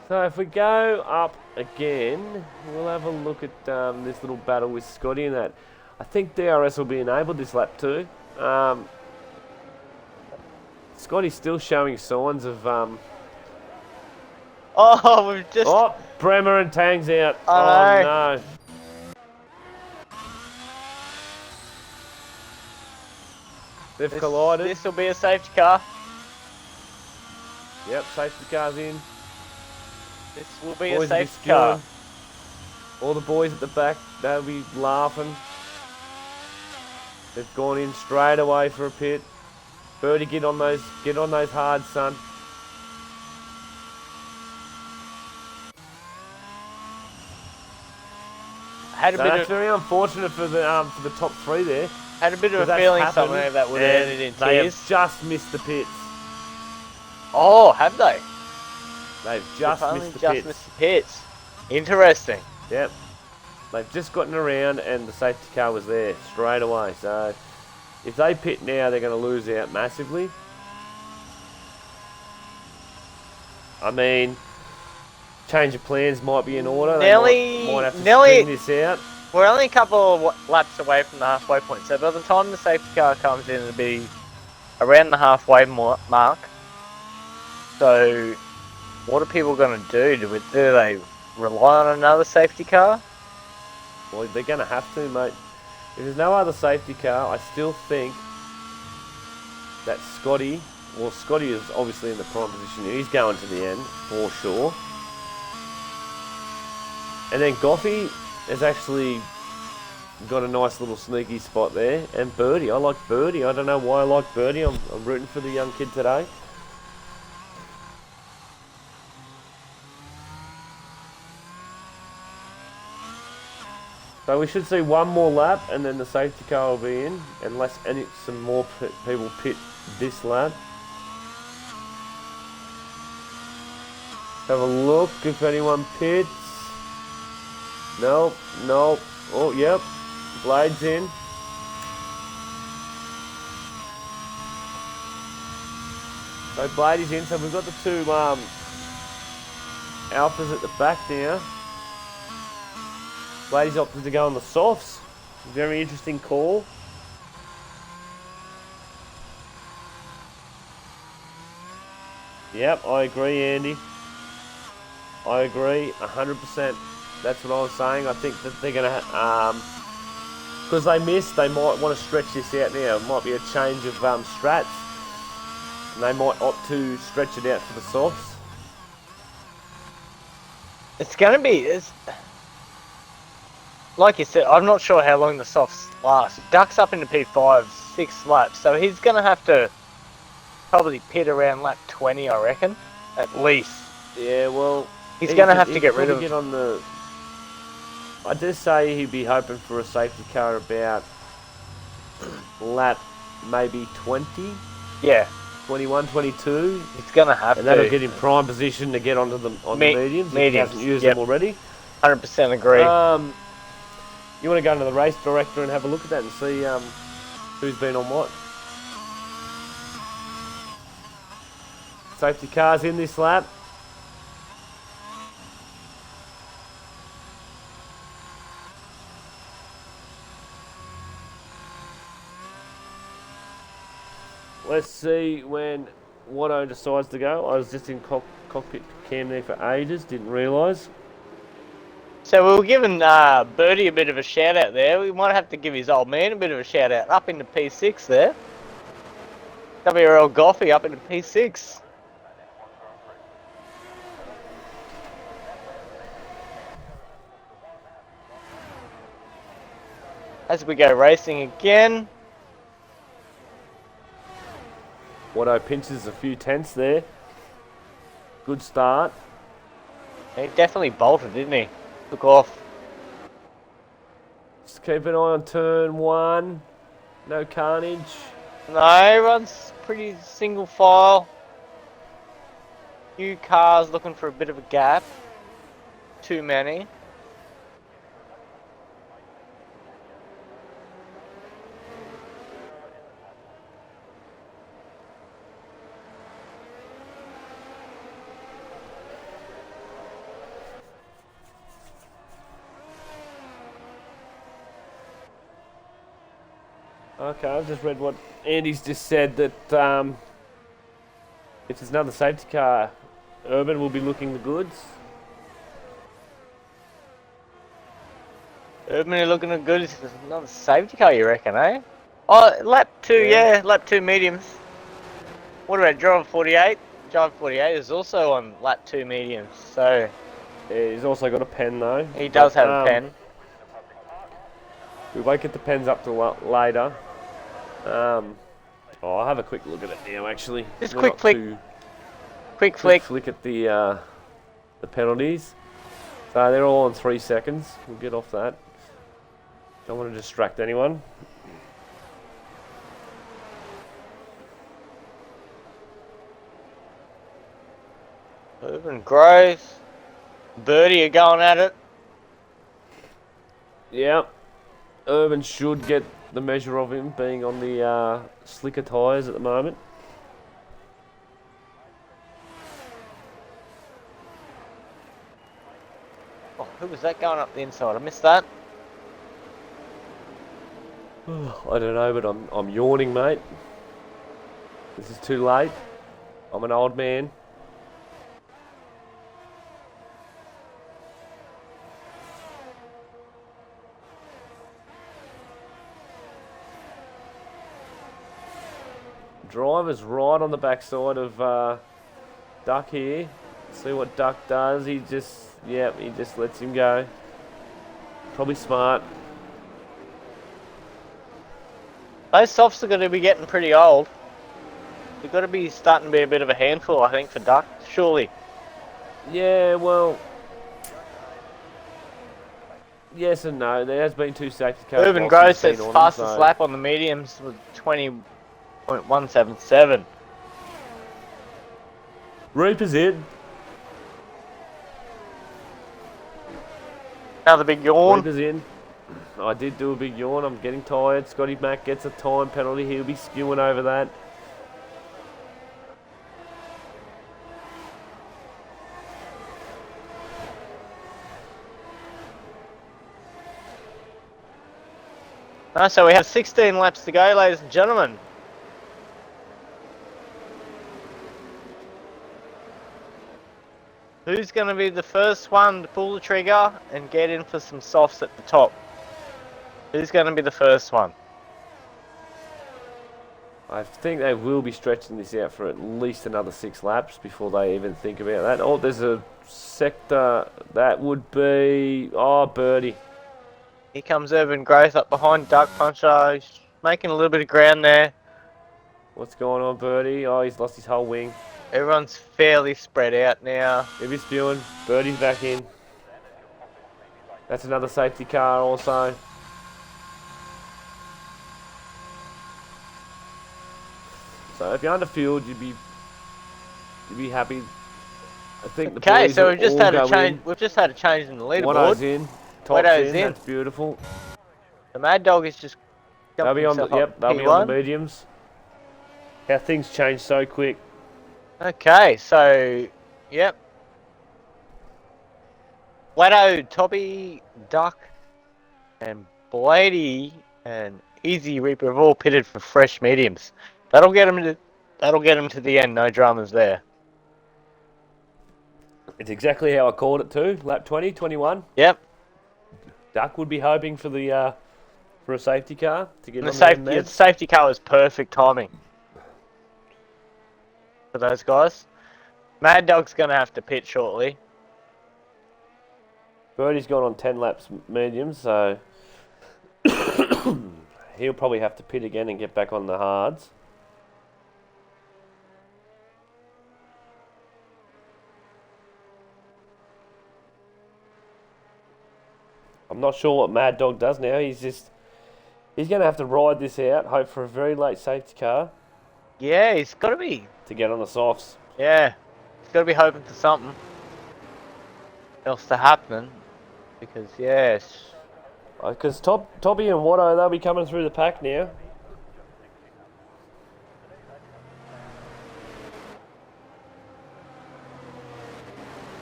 So if we go up again, we'll have a look at this little battle with Scotty and that. I think DRS will be enabled this lap too. Scotty's still showing signs of... Oh, we've just... Oh, Bremer and Tang's out. Oh, no. They've collided. This will be a safety car. Yep, safety car's in. This will be Boys a will be safety car. skewing. All the boys at the back, they'll be laughing. They've gone in straight away for a pit. Birdie, get on those hard, son. Had a So bit that's of... very unfortunate for the top three there. Had a bit of a That's feeling happened, somewhere that would have and ended in they tears. have just missed the pits. Oh, have they? They've just They've only missed the just pits. missed the pits. Interesting. Yep. They've just gotten around and the safety car was there straight away. So if they pit now, they're going to lose out massively. I mean, change of plans might be in order. They might have to string this out. We're only a couple of laps away from the halfway point, so by the time the safety car comes in, it'll be around the halfway mark. So, what are people going to do? Do they rely on another safety car? Well, they're going to have to, mate. If there's no other safety car, I still think that Scotty is obviously in the prime position. He's going to the end, for sure. And then Goffey has actually got a nice little sneaky spot there. And Birdie, I like Birdie. I don't know why I like Birdie. I'm rooting for the young kid today. So we should see one more lap and then the safety car will be in, unless some more people pit this lap. Have a look if anyone pits. Nope. Oh, yep. Blade's in. So Blade is in, so we've got the two Alphas at the back now. Blade's opted to go on the softs. Very interesting call. Yep, I agree, Andy. I agree 100%. That's what I was saying. I think that they're going to... because they missed, they might want to stretch this out now. It might be a change of strats. And they might opt to stretch it out for the softs. It's going to be... Like you said, I'm not sure how long the softs last. Duck's up into P5, 6 laps, so he's going to have to probably pit around lap 20, I reckon, at least. Yeah, well... He's going to have to get rid of... Get on the... I did say he'd be hoping for a safety car about lap maybe 20. Yeah. 21, 22. He's going to have to. And that'll get him prime position to get onto the mediums if he hasn't used them already. 100% agree. You want to go into the race director and have a look at that and see who's been on what. Safety cars in this lap. Let's see when Watto decides to go. I was just in cockpit cam there for ages, didn't realise. So we were giving Birdie a bit of a shout out there. We might have to give his old man a bit of a shout out. Up into P6 there. WRL Goffey up into P6. as we go racing again. Watto pinches a few tenths there. Good start. He definitely bolted, didn't he? Took off. Just keep an eye on turn 1. No carnage. No, runs pretty single file. Few cars looking for a bit of a gap. Too many. Okay, I've just read what Andy's just said, that if there's another safety car, Urban will be looking the goods. Urban are looking at good. There's another safety car, you reckon, eh? Oh, lap 2, yeah, lap 2 mediums. What about driver 48? Driver 48 is also on lap 2 mediums, so Yeah, he's also got a pen though. he does have a pen. We won't get the pens up till later. I'll have a quick look at it now. Actually, Just We're quick not flick. too- Quick quick flick. flick at the penalties. So they're all on 3 seconds. We'll get off that. Don't want to distract anyone. Urban Grove. Birdie are going at it. Yeah, Urban should get the measure of him being on the slicker tyres at the moment. Oh, who was that going up the inside? I missed that. I don't know, but I'm yawning, mate. This is too late. I'm an old man. Driver's right on the backside of Duck here. See what Duck does. He just lets him go. Probably smart. Those softs are going to be getting pretty old. They've got to be starting to be a bit of a handful, I think, for Duck. Surely. Yeah, well, yes and no. There has been 2 safety cars. Urban whilst Grove he's been says on him, fastest so- lap on the mediums was 20.177. Reaper's in. Another big yawn. Reaper's in. I did do a big yawn. I'm getting tired. Scotty Mack gets a time penalty. He'll be skewing over that. So we have 16 laps to go, ladies and gentlemen. Who's going to be the first one to pull the trigger and get in for some softs at the top? Who's going to be the first one? I think they will be stretching this out for at least another 6 laps before they even think about that. Oh, there's a sector. That would be... Oh, Birdie. Here comes Urban Growth up behind Duck Puncher. He's making a little bit of ground there. What's going on, Birdie? Oh, he's lost his whole wing. Everyone's fairly spread out now. If he's spewing, Birdie's back in. That's another safety car also. So if you're under field, you'd be happy. I think the Okay, boys so will we've just all had a go change. in. We've just had a change in the Watto's leaderboard. in. Top's Watto's in. in. That's beautiful. The Mad Dog is just. They'll be on the they'll be on the mediums. How things change so quick. Okay, so yep. Watto, Toby, Duck, and Blady and Easy Reaper have all pitted for fresh mediums. That'll get them to the end. No dramas there. It's exactly how I called it too. Lap 20, 21. Yep. Duck would be hoping for the for a safety car to get And on the safety car was perfect timing for those guys. Mad Dog's gonna have to pit shortly. Birdie's gone on 10 laps mediums, so he'll probably have to pit again and get back on the hards. I'm not sure what Mad Dog does now. He's going to have to ride this out, hope for a very late safety car Yeah, he's got to be. to get on the softs. Yeah, he's got to be hoping for something else to happen. Because, yes. Because Toppy and Watto, they'll be coming through the pack now.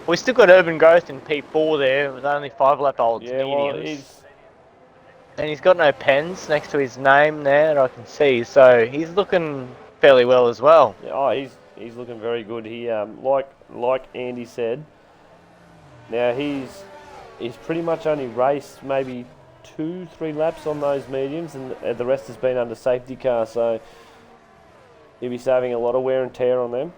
We still got Urban Ghost in P4 there with only 5 lap olds. Yeah, well, mediums. And he's got no pens next to his name there that I can see, so he's looking fairly well as well. Yeah, oh, he's looking very good. He like Andy said. Now he's pretty much only raced maybe 2-3 laps on those mediums, and the rest has been under safety car. So he'll be saving a lot of wear and tear on them.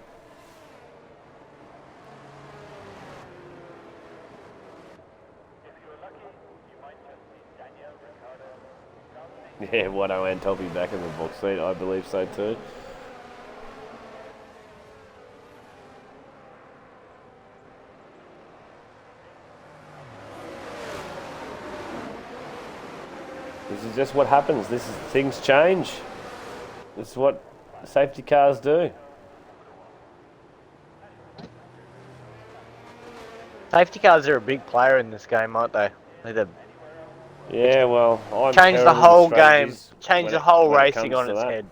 Yeah, Watto and Toppy back in the box seat, I believe so too. This is just what happens. Things change. This is what safety cars do. Safety cars are a big player in this game, aren't they? Yeah, well, I'm change the terrible with whole game, strategies change when the it- whole when it racing comes on to its that. head.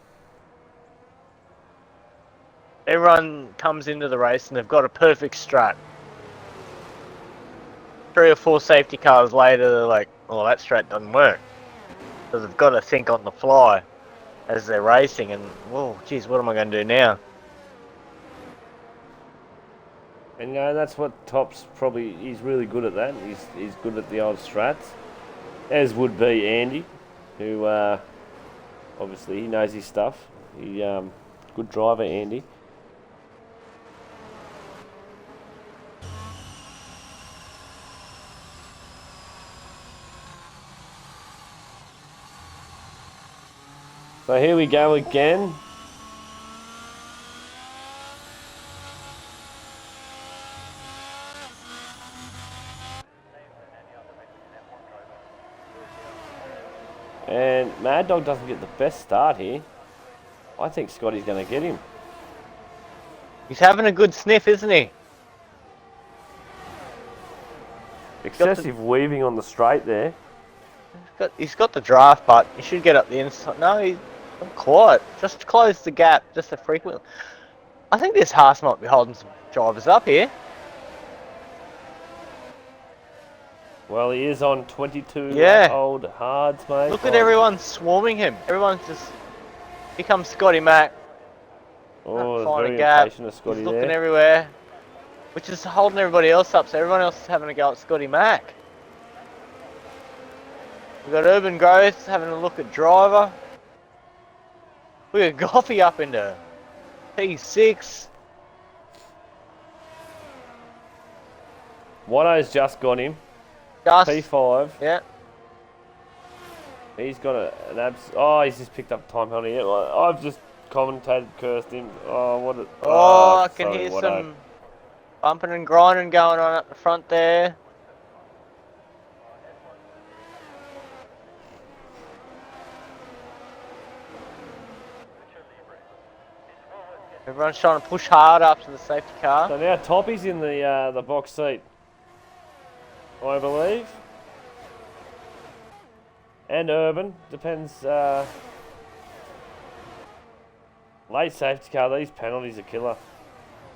Everyone comes into the race and they've got a perfect strat. 3 or 4 safety cars later, they're like, "Oh, that strat doesn't work." So they've got to think on the fly as they're racing, and whoa, geez, what am I going to do now? And that's what Top's probably. He's really good at that. He's good at the old strats, as would be Andy, who obviously he knows his stuff. He good driver, Andy. So here we go again. And Mad Dog doesn't get the best start here. I think Scotty's going to get him. He's having a good sniff, isn't he? Excessive weaving on the straight there. He's got the draft, but he should get up the inside. No, he's not quite. Just close the gap, just a frequent. I think this Haas might be holding some drivers up here. Well, he is on 22 Yeah. old hards, mate. Look at everyone swarming him. Everyone's just. Here comes Scotty Mac. Oh, Find very a gap. impatient of Scotty He's looking there. everywhere, which is holding everybody else up. So everyone else is having a go at Scotty Mac. We've got Urban Growth having a look at driver. We got Goffy up into P6. Watto's just got him. Just, P5. yeah. He's got an abs. Oh, he's just picked up time penalty. I've just commentated, cursed him. Oh, what a. Oh, I can sorry, hear Watto. some bumping and grinding going on up the front there. Everyone's trying to push hard up to the safety car. So now Toppy's in the box seat, I believe. And Urban, depends. Late safety car, these penalties are killer.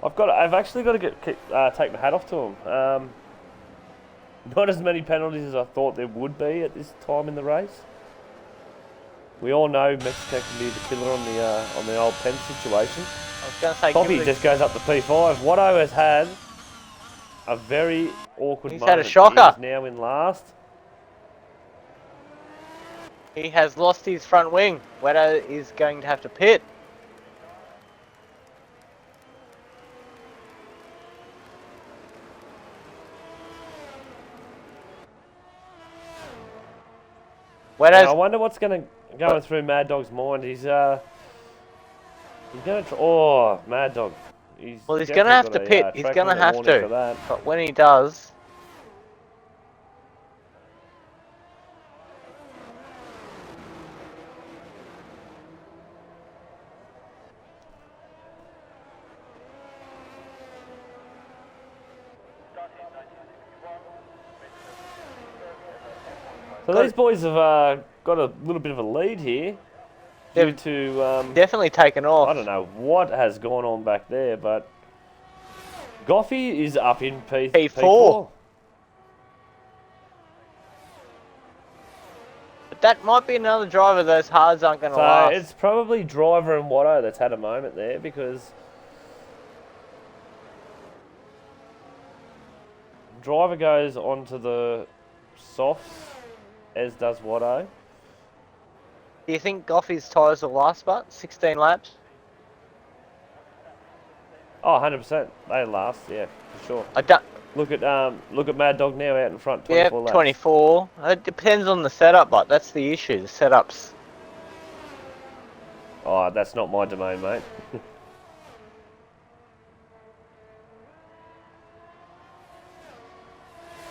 I've actually got to take my hat off to them. Not as many penalties as I thought there would be at this time in the race. We all know Mexico can be the killer on the old pen situation. I was going to say, Toppy just goes up to P5. Watto has had a very awkward He's moment. had a shocker. He is now in last. he has lost his front wing. Wetter is going to have to pit. Now, I Wetto's wonder what's going through Mad Dog's mind. He's going to oh, Mad Dog. He's gonna definitely have to got a, pit. He's track gonna limit have warning to. for that. But when he does, So these boys have got a little bit of a lead here due to definitely taken off. I don't know what has gone on back there, but Goffey is up in P4. But that might be another driver those hards aren't going to So last. it's probably Driver and Watto that's had a moment there, because Driver goes onto the softs, as does Watto. Do you think Goffey's tyres will last, but 16 laps? Oh, 100%. They last, yeah, for sure. I don't. Look at Mad Dog now out in front, 24 Yeah, laps. 24. It depends on the setup, but that's the issue. The setups. Oh, that's not my domain, mate.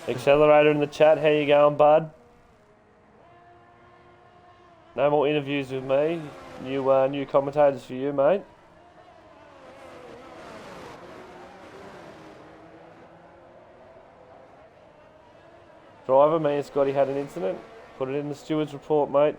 Accelerator in the chat, how you going, bud? No more interviews with me. New commentators for you, mate. Driver, me and Scotty had an incident. Put it in the steward's report, mate.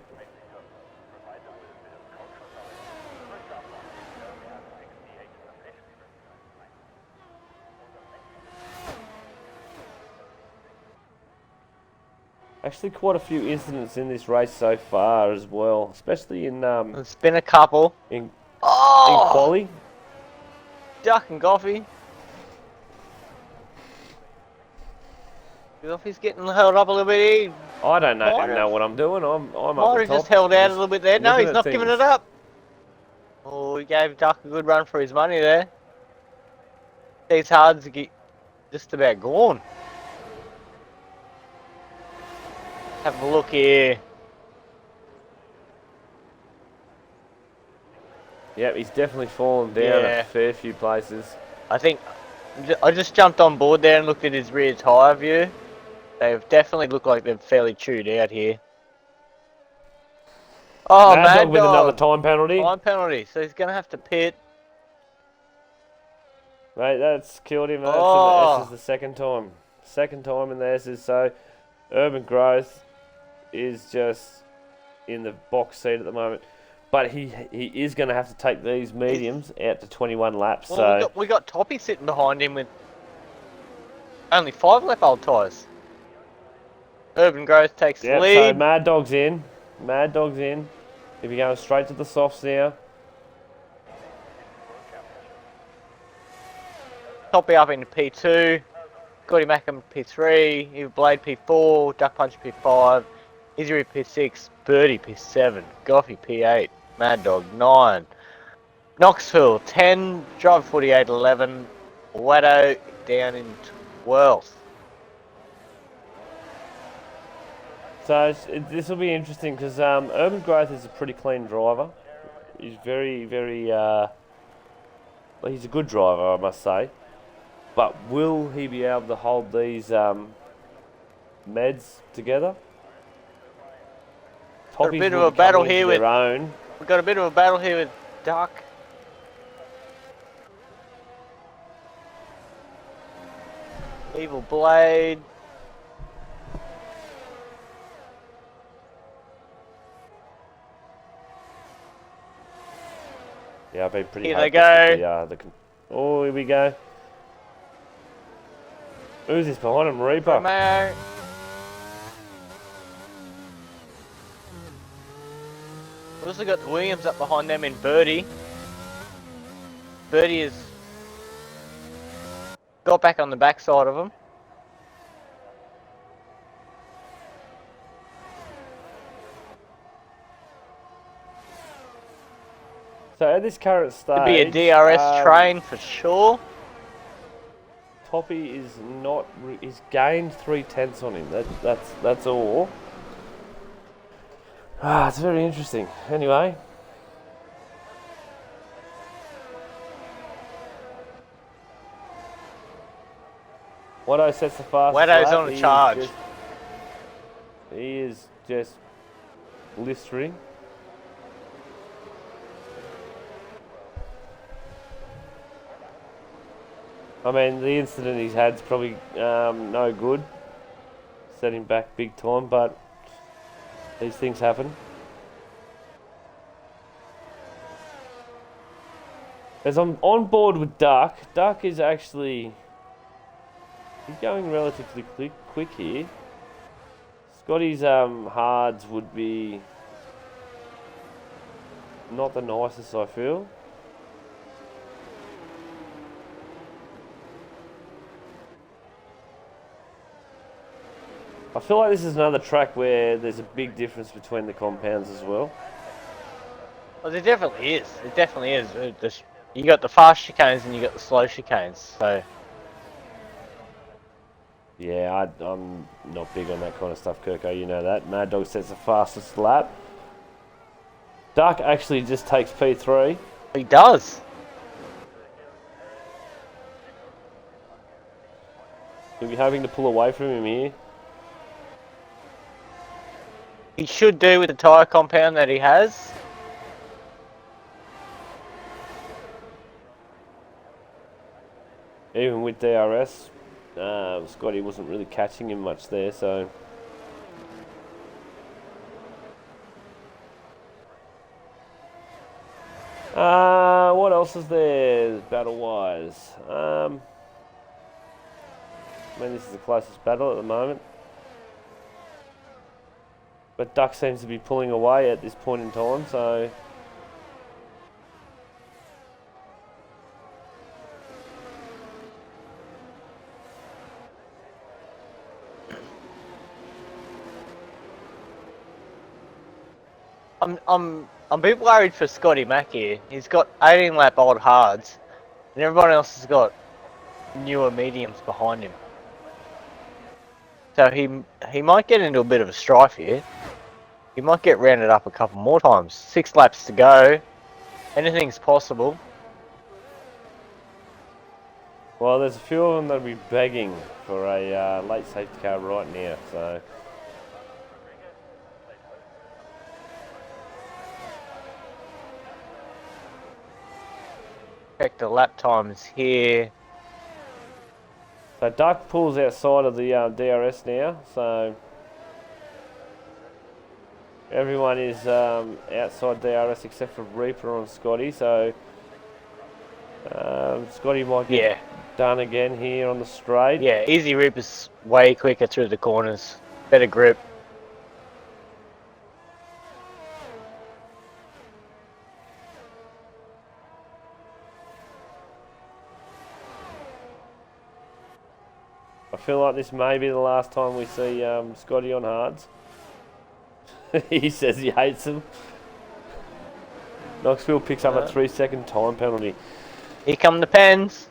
Actually, quite a few incidents in this race so far as well, especially in It's been a couple. in Oh! quali. Duck and Goffey. Goffey's getting held up a little bit. I don't know what I'm doing. I'm up Might the have top. just held out a little bit there. No, looking he's at not giving things. it up. Oh, he gave Duck a good run for his money there. These hards are just about gone. Have a look here. Yep, he's definitely fallen down Yeah. a fair few places. I think I just jumped on board there and looked at his rear tyre view. They've definitely looked like they're fairly chewed out here. Oh, Mad Dog with another time penalty. Time penalty, so he's going to have to pit. Mate, that's killed him. That's Oh. this is the second time. Second time in the S's. So, Urban Growth is just in the box seat at the moment. But he is going to have to take these mediums out to 21 laps. Well, So we got Toppy sitting behind him with only 5 lap old tyres. Urban Growth takes the so lead. Mad Dog's in. Mad Dog's in. If you're going straight to the softs now. Toppy up into P2. Scotty Mackham P3. Eva Blade P4. Duck Punch P5. Izzy P6. Birdie P7. Goffey P8. Mad Dog 9. Knoxville 10. Drive 48 11. Watto down in 12th. So this will be interesting because Urban Growth is a pretty clean driver. He's very, very... well, he's a good driver, I must say. But will he be able to hold these meds together? Got a bit of a battle here with their own. We've got a bit of a battle here with Duck. Evil Blade. Yeah, I've been pretty Here they hopeless go. with oh, here we go. Who's this behind him? Reaper. Romeo. We've also got the Williams up behind them in Birdie. Birdie has got back on the backside of him. So at this current stage, Could be a DRS train for sure. Toppy is not. He's gained 3/10 on him. That's all. It's very interesting. Anyway. Watto sets the fastest Watto's lap. on a charge. He is just blistering. I mean, the incident he's had's probably no good. Set him back big time, but these things happen. As I'm on board with Duck, Duck is actually... He's going relatively quick here. Scotty's hards would be not the nicest, I feel. I feel like this is another track where there's a big difference between the compounds as well. Well, there definitely is. It definitely is. You got the fast chicanes and you got the slow chicanes. So. Yeah, I'm not big on that kind of stuff, Kirko. You know that. Mad Dog sets the fastest lap. Duck actually just takes P3. He does. You'll be hoping to pull away from him here. He should do with the tyre compound that he has. Even with DRS, Scotty wasn't really catching him much there, so... what else is there battle-wise? I mean, this is the closest battle at the moment. But Duck seems to be pulling away at this point in time, so... I'm a bit worried for Scotty Mack here. He's got 18 lap old hards, and everyone else has got newer mediums behind him. So he might get into a bit of a strife here. He might get rounded up a couple more times. 6 laps to go. Anything's possible. Well, there's a few of them that'll be begging for a late safety car right now, so... Check the lap times here. So Duck pulls outside of the DRS now, so... Everyone is outside DRS except for Reaper on Scotty, so... Scotty might get done again here on the straight. Yeah, Easy Reaper's way quicker through the corners. Better grip. I feel like this may be the last time we see Scotty on hards. He says he hates them. Knoxville picks up a 3-second time penalty. Here come the pens.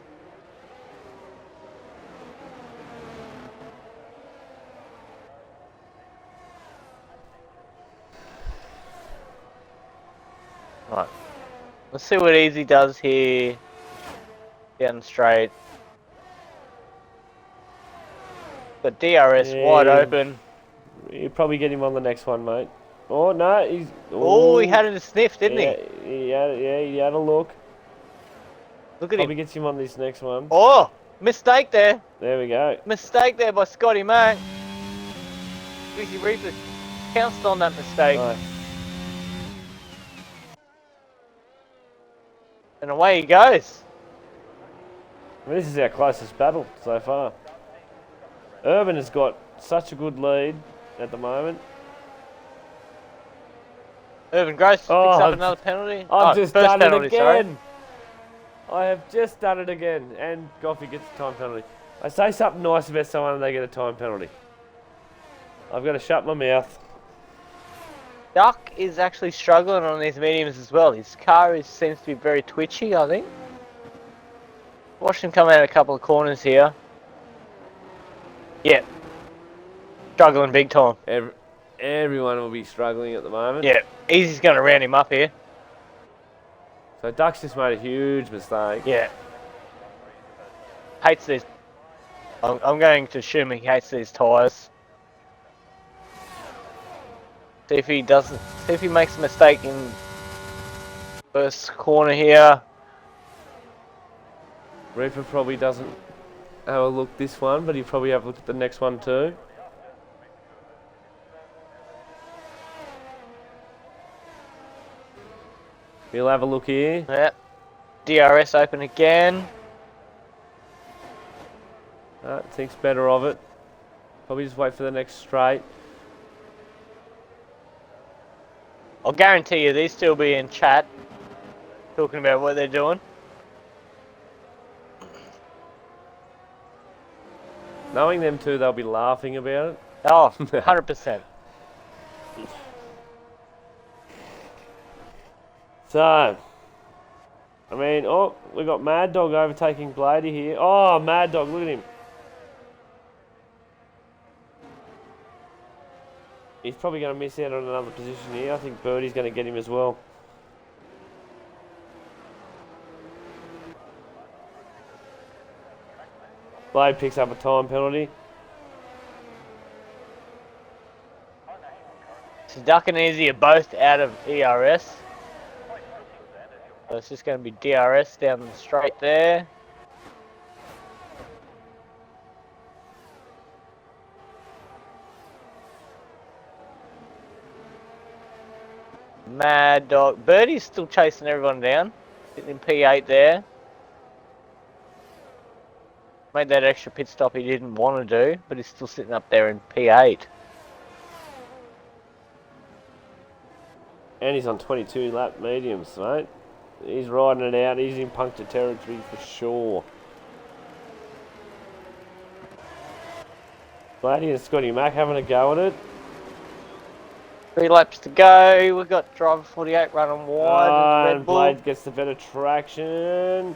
Right. Let's see what Easy does here. Down straight. But DRS wide open. You probably get him on the next one, mate. Oh no, he's. Oh, he had it a sniff, didn't he? He had a look. Look at Probably him. gets him on this next one. Oh, mistake there. There we go. Mistake there by Scotty Mack. Easy Reaper pounced on that mistake. Nice. And away he goes. I mean, this is our closest battle so far. Urban has got such a good lead at the moment. Urban Gross picks up another penalty. I've just done penalty, it again. I have just done it again. And Goffey gets a time penalty. I say something nice about someone and they get a time penalty. I've got to shut my mouth. Duck is actually struggling on these mediums as well. His car seems to be very twitchy, I think. Watch him come out a couple of corners here. Yeah. Struggling big time. Everyone will be struggling at the moment. Yeah, Easy's going to round him up here. So Duck's just made a huge mistake. Yeah. Hates these. I'm going to assume he hates these tyres. See if he doesn't. See if he makes a mistake in first corner here. Reaper probably doesn't have a look this one, but he'll probably have a look at the next one too. He'll have a look here. Yeah. DRS open again. Thinks better of it. Probably just wait for the next straight. I'll guarantee you these two will be in chat talking about what they're doing. Knowing them two, they'll be laughing about it. Oh, 100%. So, I mean, oh, we got Mad Dog overtaking Blady here. Oh, Mad Dog, look at him. He's probably going to miss out on another position here. I think Birdie's going to get him as well. Blade picks up a time penalty. So Duck and Easy are both out of ERS. So it's just going to be DRS down the straight there. Mad Dog. Birdie's still chasing everyone down. Sitting in P8 there. Made that extra pit stop he didn't want to do, but he's still sitting up there in P8. And he's on 22 lap mediums, mate. He's riding it out. He's in puncture territory for sure. Blady and Scotty Mack having a go at it. 3 laps to go. We've got driver 48 running wide. And Blade gets the better traction.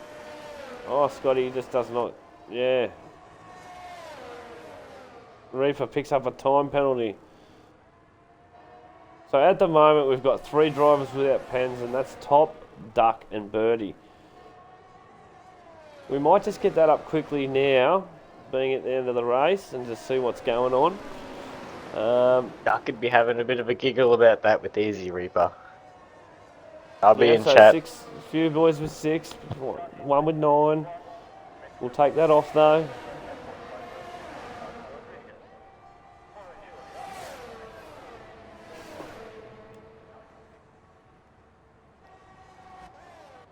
Oh, Scotty just does not. Yeah. Reefer picks up a time penalty. So at the moment we've got 3 drivers without pens, and that's Top, Duck and Birdie. We might just get that up quickly now, being at the end of the race, and just see what's going on. Duck could be having a bit of a giggle about that with Easy Reaper. I'll be in so chat. A few boys with 6, one with 9. We'll take that off though.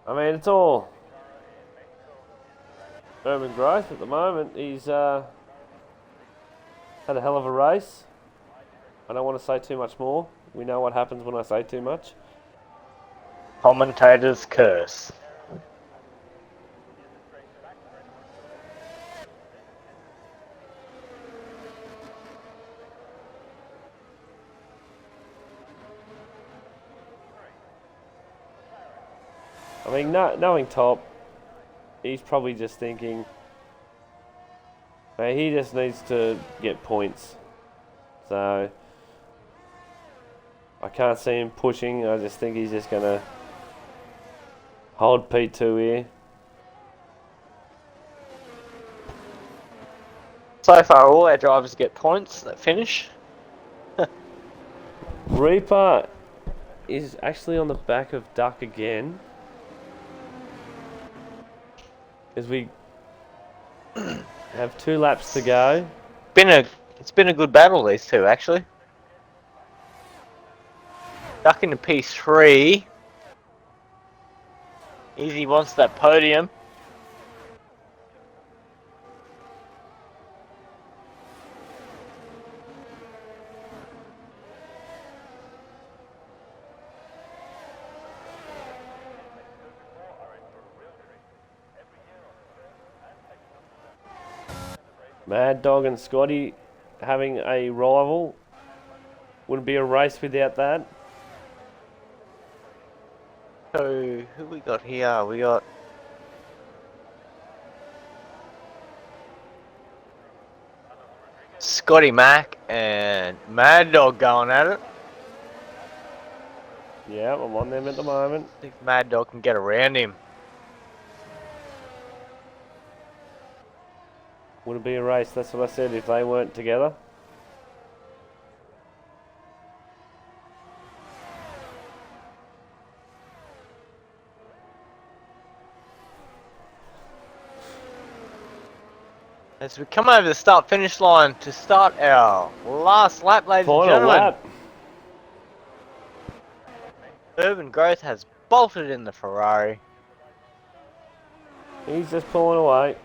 I mean, it's all urban growth at the moment. He's had a hell of a race. I don't want to say too much more. We know what happens when I say too much. Commentator's curse. I mean, knowing Top, he's probably just thinking, hey, he just needs to get points. So, I can't see him pushing. I just think he's just going to hold P2 here. So far, all our drivers get points that finish. Reaper is actually on the back of Duck again. As we have 2 laps to go. It's been a good battle, these two, actually. Duck into P3. Easy wants that podium. Mad Dog and Scotty having a rival. Wouldn't be a race without that. So, who we got here? We got Scotty Mack And Mad Dog going at it. Yeah, I'm on them at the moment. See if Mad Dog can get around him. Wouldn't be a race, that's what I said, if they weren't together. As we come over the start-finish line to start our last lap, ladies and Final gentlemen. lap. Urban Growth has bolted in the Ferrari. He's just pulling away.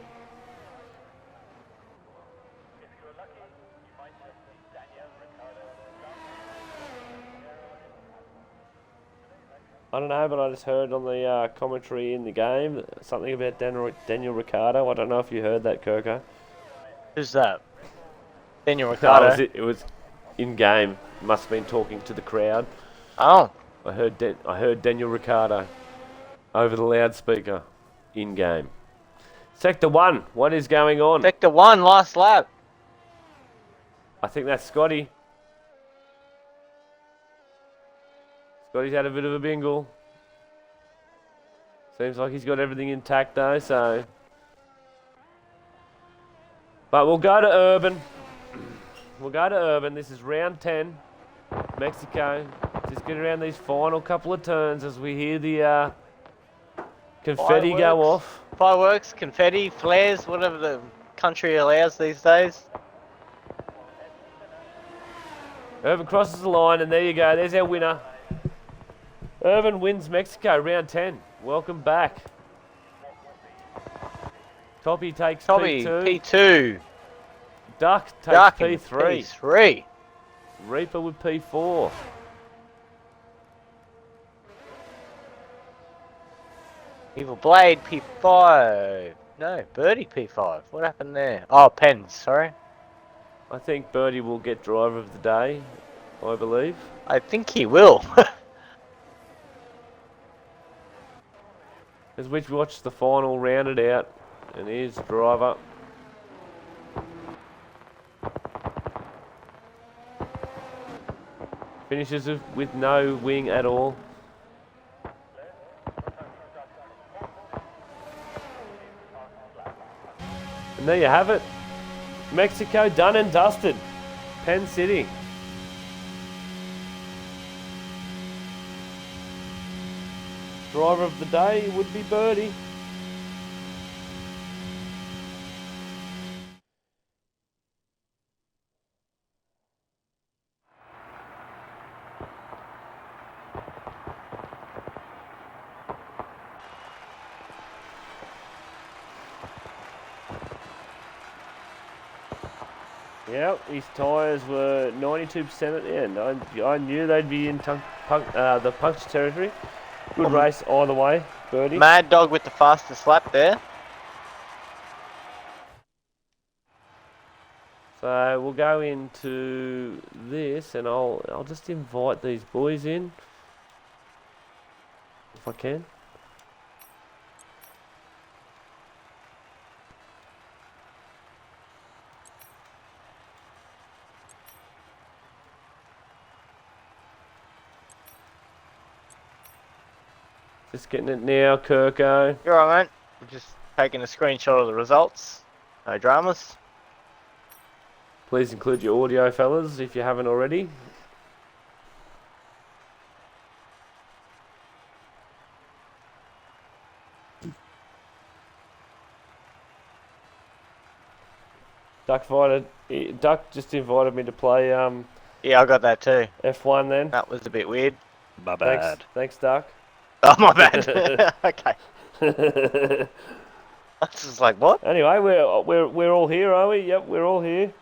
I don't know, but I just heard on the commentary in the game something about Daniel Ricciardo. I don't know if you heard that, Kirko. Who's that? Daniel No, Ricciardo. it was in game. Must have been talking to the crowd. Oh. I heard Daniel Ricciardo over the loudspeaker in game. Sector 1, what is going on? Sector 1, last lap. I think that's Scotty. Scotty's had a bit of a bingle. Seems like he's got everything intact though, so. But we'll go to Urban. We'll go to Urban. This is round 10. Mexico. Just get around these final couple of turns as we hear the confetti go off. Fireworks, confetti, flares, whatever the country allows these days. Urban crosses the line, and there you go. There's our winner. Urban wins Mexico, round 10. Welcome back. Toppy takes P2. P2. Duck takes P3. P3. Reaper with P4. Evil Blade P5. No, Birdie P5. What happened there? Oh, Pens, sorry. I think Birdie will get driver of the day, I believe. I think he will. As we watch the final rounded out, and here's the driver. Finishes with no wing at all. And there you have it. Mexico done and dusted. Penn City. Driver of the day would be Birdie. Yep, his tyres were 92% at the end. I knew they'd be in the puncture territory. Good race either way, Birdie. Mad Dog with the fastest lap there. So we'll go into this, and I'll just invite these boys in, if I can. Just getting it now, Kirko. You're right, mate. I'm just taking a screenshot of the results. No dramas. Please include your audio, fellas, if you haven't already. Duck just invited me to play Yeah, I got that too. F1 then. That was a bit weird. My bad. Thanks, Duck. Oh, my bad. Okay. I was just like, what? Anyway, we're all here, are we? Yep, we're all here.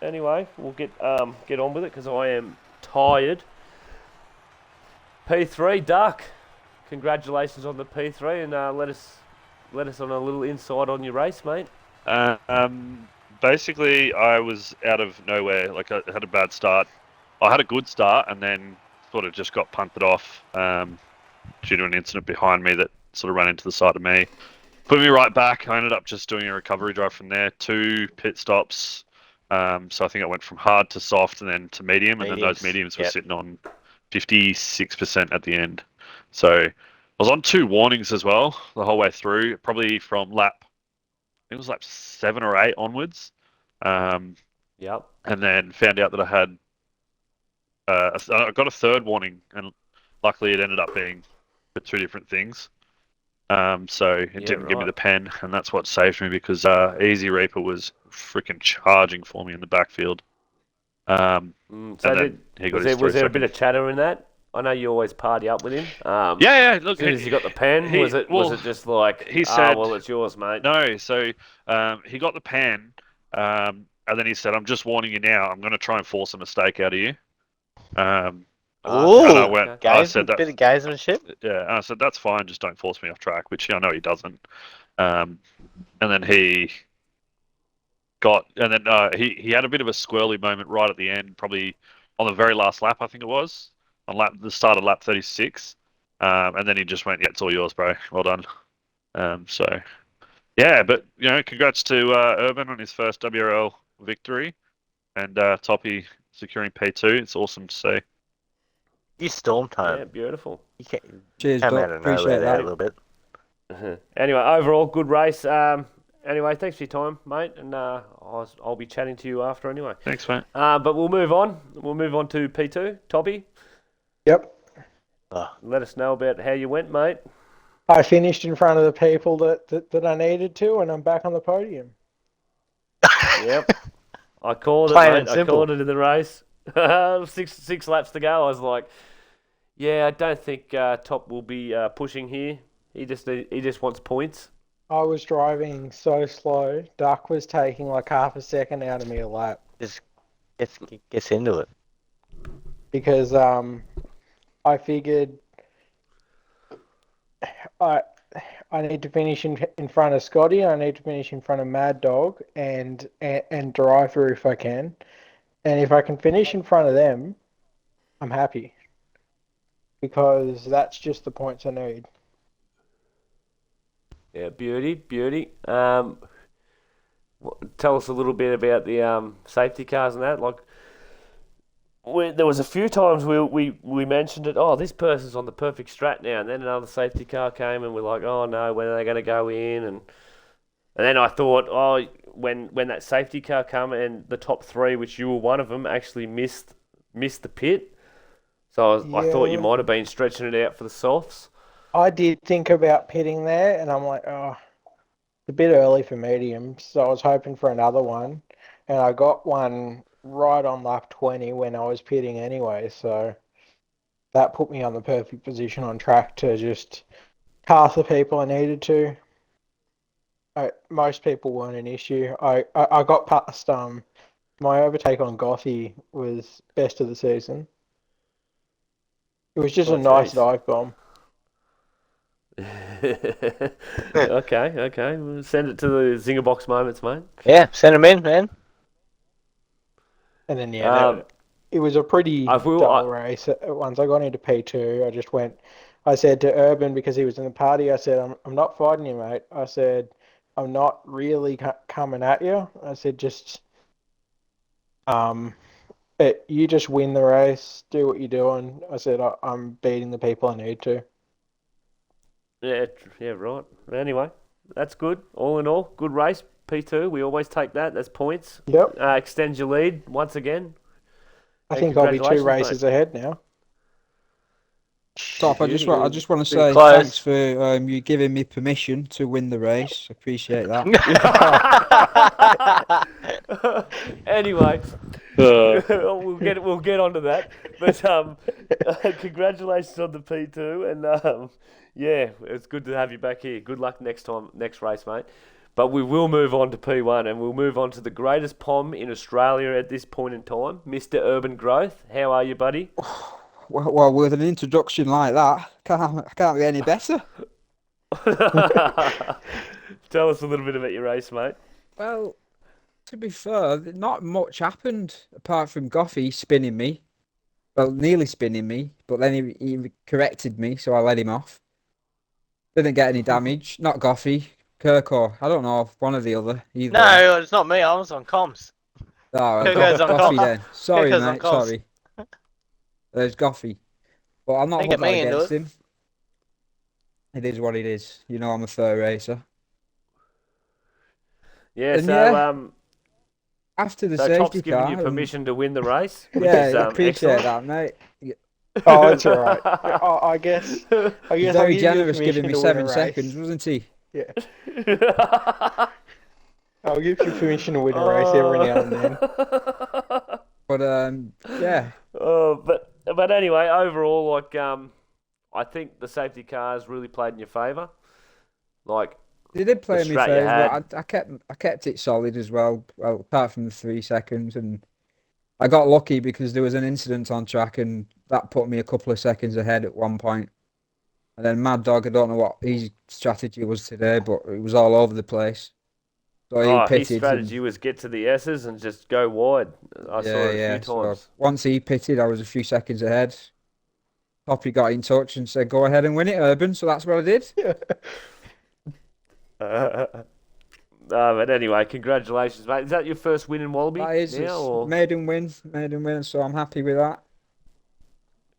Anyway, we'll get on with it because I am tired. P3, Duck. Congratulations on the P3, and let us on a little insight on your race, mate. Basically, I was out of nowhere. Like, I had a bad start. I had a good start, and then sort of just got punted off due to an incident behind me that sort of ran into the side of me. Put me right back. I ended up just doing a recovery drive from there. 2 pit stops, So I think I went from hard to soft and then to medium, and then those Mediums, mediums were yep. sitting on 56% at the end. So I was on 2 warnings as well the whole way through, probably from lap, I think it was lap 7 or 8 onwards. Yep. And then found out that I got a third warning, and luckily it ended up being for 2 different things. So it Yeah, didn't give me right. the pen, and that's what saved me because Easy Reaper was freaking charging for me in the backfield. So And then he got his was 3 there a bit second. of chatter in that? I know you always party up with him. Yeah. Look, As soon as you got the pen, was it just like, he said well, it's yours, mate? no. So he got the pen, and then he said, "I'm just warning you now. I'm going to try and force a mistake out of you." Um, Okay, and I Ooh, went, okay. I said that, bit of gamesmanship. yeah. And I said that's fine. Just don't force me off track, which I know he doesn't. Um, and then he he had a bit of a squirrely moment right at the end, probably on the very last lap, I think it was, on the start of lap 36. And then he just went, "Yeah, it's all yours, bro. Well done." So yeah, but congrats to Urban on his first WRL victory, and Toppy securing P2. It's awesome to see. You stormed Yeah, home. you Cheers, came Doc. out of nowhere Appreciate there a that. little bit. Anyway, overall, good race. Anyway, thanks for your time, mate, and I'll be chatting to you after anyway. Thanks, mate. But we'll move on. We'll move on to P2. Toppy, Yep. let us know about how you went, mate. I finished in front of the people that I needed to, and I'm back on the podium. Yep. I called it, Plain mate. and I simple. called it in the race. Six laps to go. I was like, yeah, I don't think Top will be pushing here. He just wants points. I was driving so slow. Duck was taking like half a second out of me a lap Just gets into it. because I figured I I need to finish in front of Scotty. I need to finish in front of Mad Dog and Driver if I can. And if I can finish in front of them, I'm happy because that's just the points I need. Yeah, beauty. Tell us a little bit about the safety cars and that. Like, there was a few times we mentioned it. Oh, this person's on the perfect strat now, and then another safety car came, and we're like, oh no, when are they going to go in? And then I thought, oh, when that safety car come and the top 3, which you were one of them, actually missed the pit. So I thought you Yeah. might have been stretching it out for the softs. I did think about pitting there, and I'm like, oh, it's a bit early for mediums, so I was hoping for another one, and I got one right on lap 20 when I was pitting anyway, so that put me on the perfect position on track to just pass the people I needed to. Most people weren't an issue. I got past my overtake on Gothy was best of the season. It was just Oh, a nice jeez. dive bomb. Okay. We'll send it to the Zinger Box moments, mate. Yeah, send him in, man. And then it was a pretty dull race. Once I got into P2, I said to Urban, because he was in the party, I said, I'm not fighting you, mate. I said, I'm not really coming at you. I said, you just win the race, do what you're doing. I said, I'm beating the people I need to. Yeah, right. Anyway, that's good. All in all, good race. P2, we always take that. That's points. Yep. Extends your lead once again. I And think I'll be 2 congratulations, races ahead now. Top, I just want to say close. thanks for you giving me permission to win the race. Appreciate that. Anyway, we'll get onto that. But congratulations on the P2, and yeah, it's good to have you back here. Good luck next race, mate. But we will move on to P1, and we'll move on to the greatest POM in Australia at this point in time, Mr. Urban Growth. How are you, buddy? Well, with an introduction like that, can't be any better. Tell us a little bit about your race, mate. Well, to be fair, not much happened apart from Goffey spinning me. Well, nearly spinning me, but then he corrected me, so I let him off. Didn't get any damage. Not Goffey, Kirk, or I don't know, one or the other. Either. No, it's not me. I was on comms. Oh, Who goes on Goffy comms? then. Sorry, goes on mate. comms? Sorry. There's Goffy. But I'll not Don't put get that me into against it. him. It is what it is. You know I'm a fair racer. Yeah, And so yeah, after the so Top's safety given car, you and permission to win the race, which yeah, is appreciate excellent. that, mate. Oh, it's all right. I guess He's I'll very give you generous giving permission me to win a 7 seconds, race. wasn't he? Yeah, I'll give you permission to win a race every now and then. But yeah, But anyway, overall, like I think the safety cars really played in your favour. Like they did play the in my strat you favour, had. but I kept it solid as well. Well, apart from the 3 seconds, and I got lucky because there was an incident on track, and that put me a couple of seconds ahead at one point. And then Mad Dog, I don't know what his strategy was today, but it was all over the place. So he Oh, his pitted, and strategy was get to the S's and just go wide. I saw yeah, it a few yeah. So times. once he pitted, I was a few seconds ahead. Poppy got in touch and said, "Go ahead and win it, Urban." So that's what I did. But anyway, congratulations, mate. Is that your first win in Wallaby That is now? it's Or? maiden win. So I'm happy with that.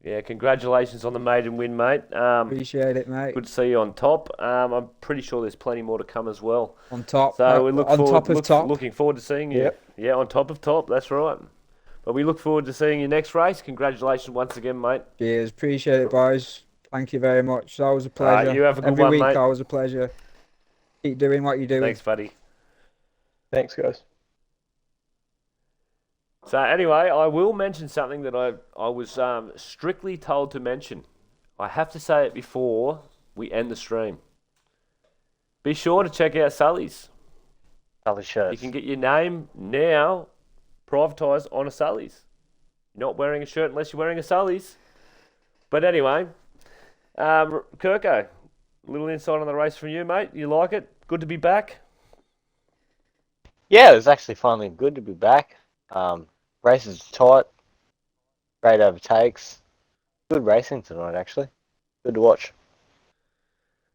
Yeah, congratulations on the maiden win, mate. Appreciate it, mate. Good to see you on top. I'm pretty sure there's plenty more to come as well. On top, So we look on forward, top of top. looking forward to seeing you. Yep. Yeah, on top of top. That's right. But we look forward to seeing you next race. Congratulations once again, mate. Cheers, appreciate it, boys. Thank you very much. That was a pleasure. You have a good Every one, week, mate. always a pleasure. Keep doing what you're doing. Thanks, buddy. Thanks, guys. So anyway, I will mention something that I was strictly told to mention. I have to say it before we end the stream. Be sure to check out Sully's. Sully shirts. You can get your name now privatised on a Sully's. You're not wearing a shirt unless you're wearing a Sully's. But anyway, Kirko, a little insight on the race from you, mate. You like it? Good to be back? Yeah, it was actually finally good to be back. Race is tight. Great overtakes. Good racing tonight, actually. Good to watch.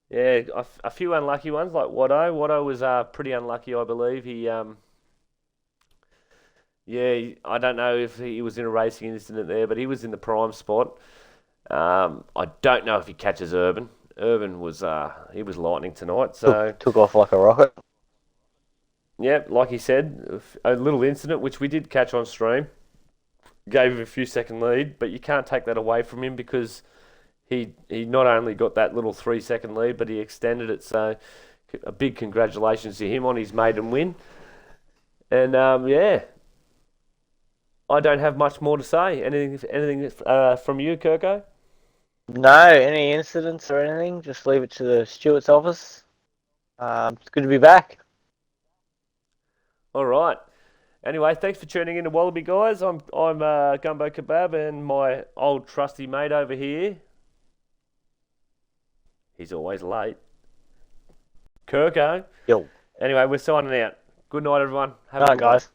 Yeah, a few unlucky ones like Watto. Watto was pretty unlucky, I believe. I don't know if he was in a racing incident there, but he was in the prime spot. I don't know if he catches Urban. Urban was he was lightning tonight. So Took off like a rocket. yeah, like he said, a little incident which we did catch on stream. Gave him a few second lead, but you can't take that away from him because he not only got that little 3 second lead, but he extended it. So a big congratulations to him on his maiden win. And yeah, I don't have much more to say. Anything from you, Kirko? No, any incidents or anything, just leave it to the Stewart's office. It's good to be back. All right. Anyway, thanks for tuning in to Wallaby, guys. I'm Gumbo Kebab, and my old trusty mate over here. He's always late. Kirko. Yo. Anyway, we're signing out. Good night, everyone. Have a Night, good one. guys.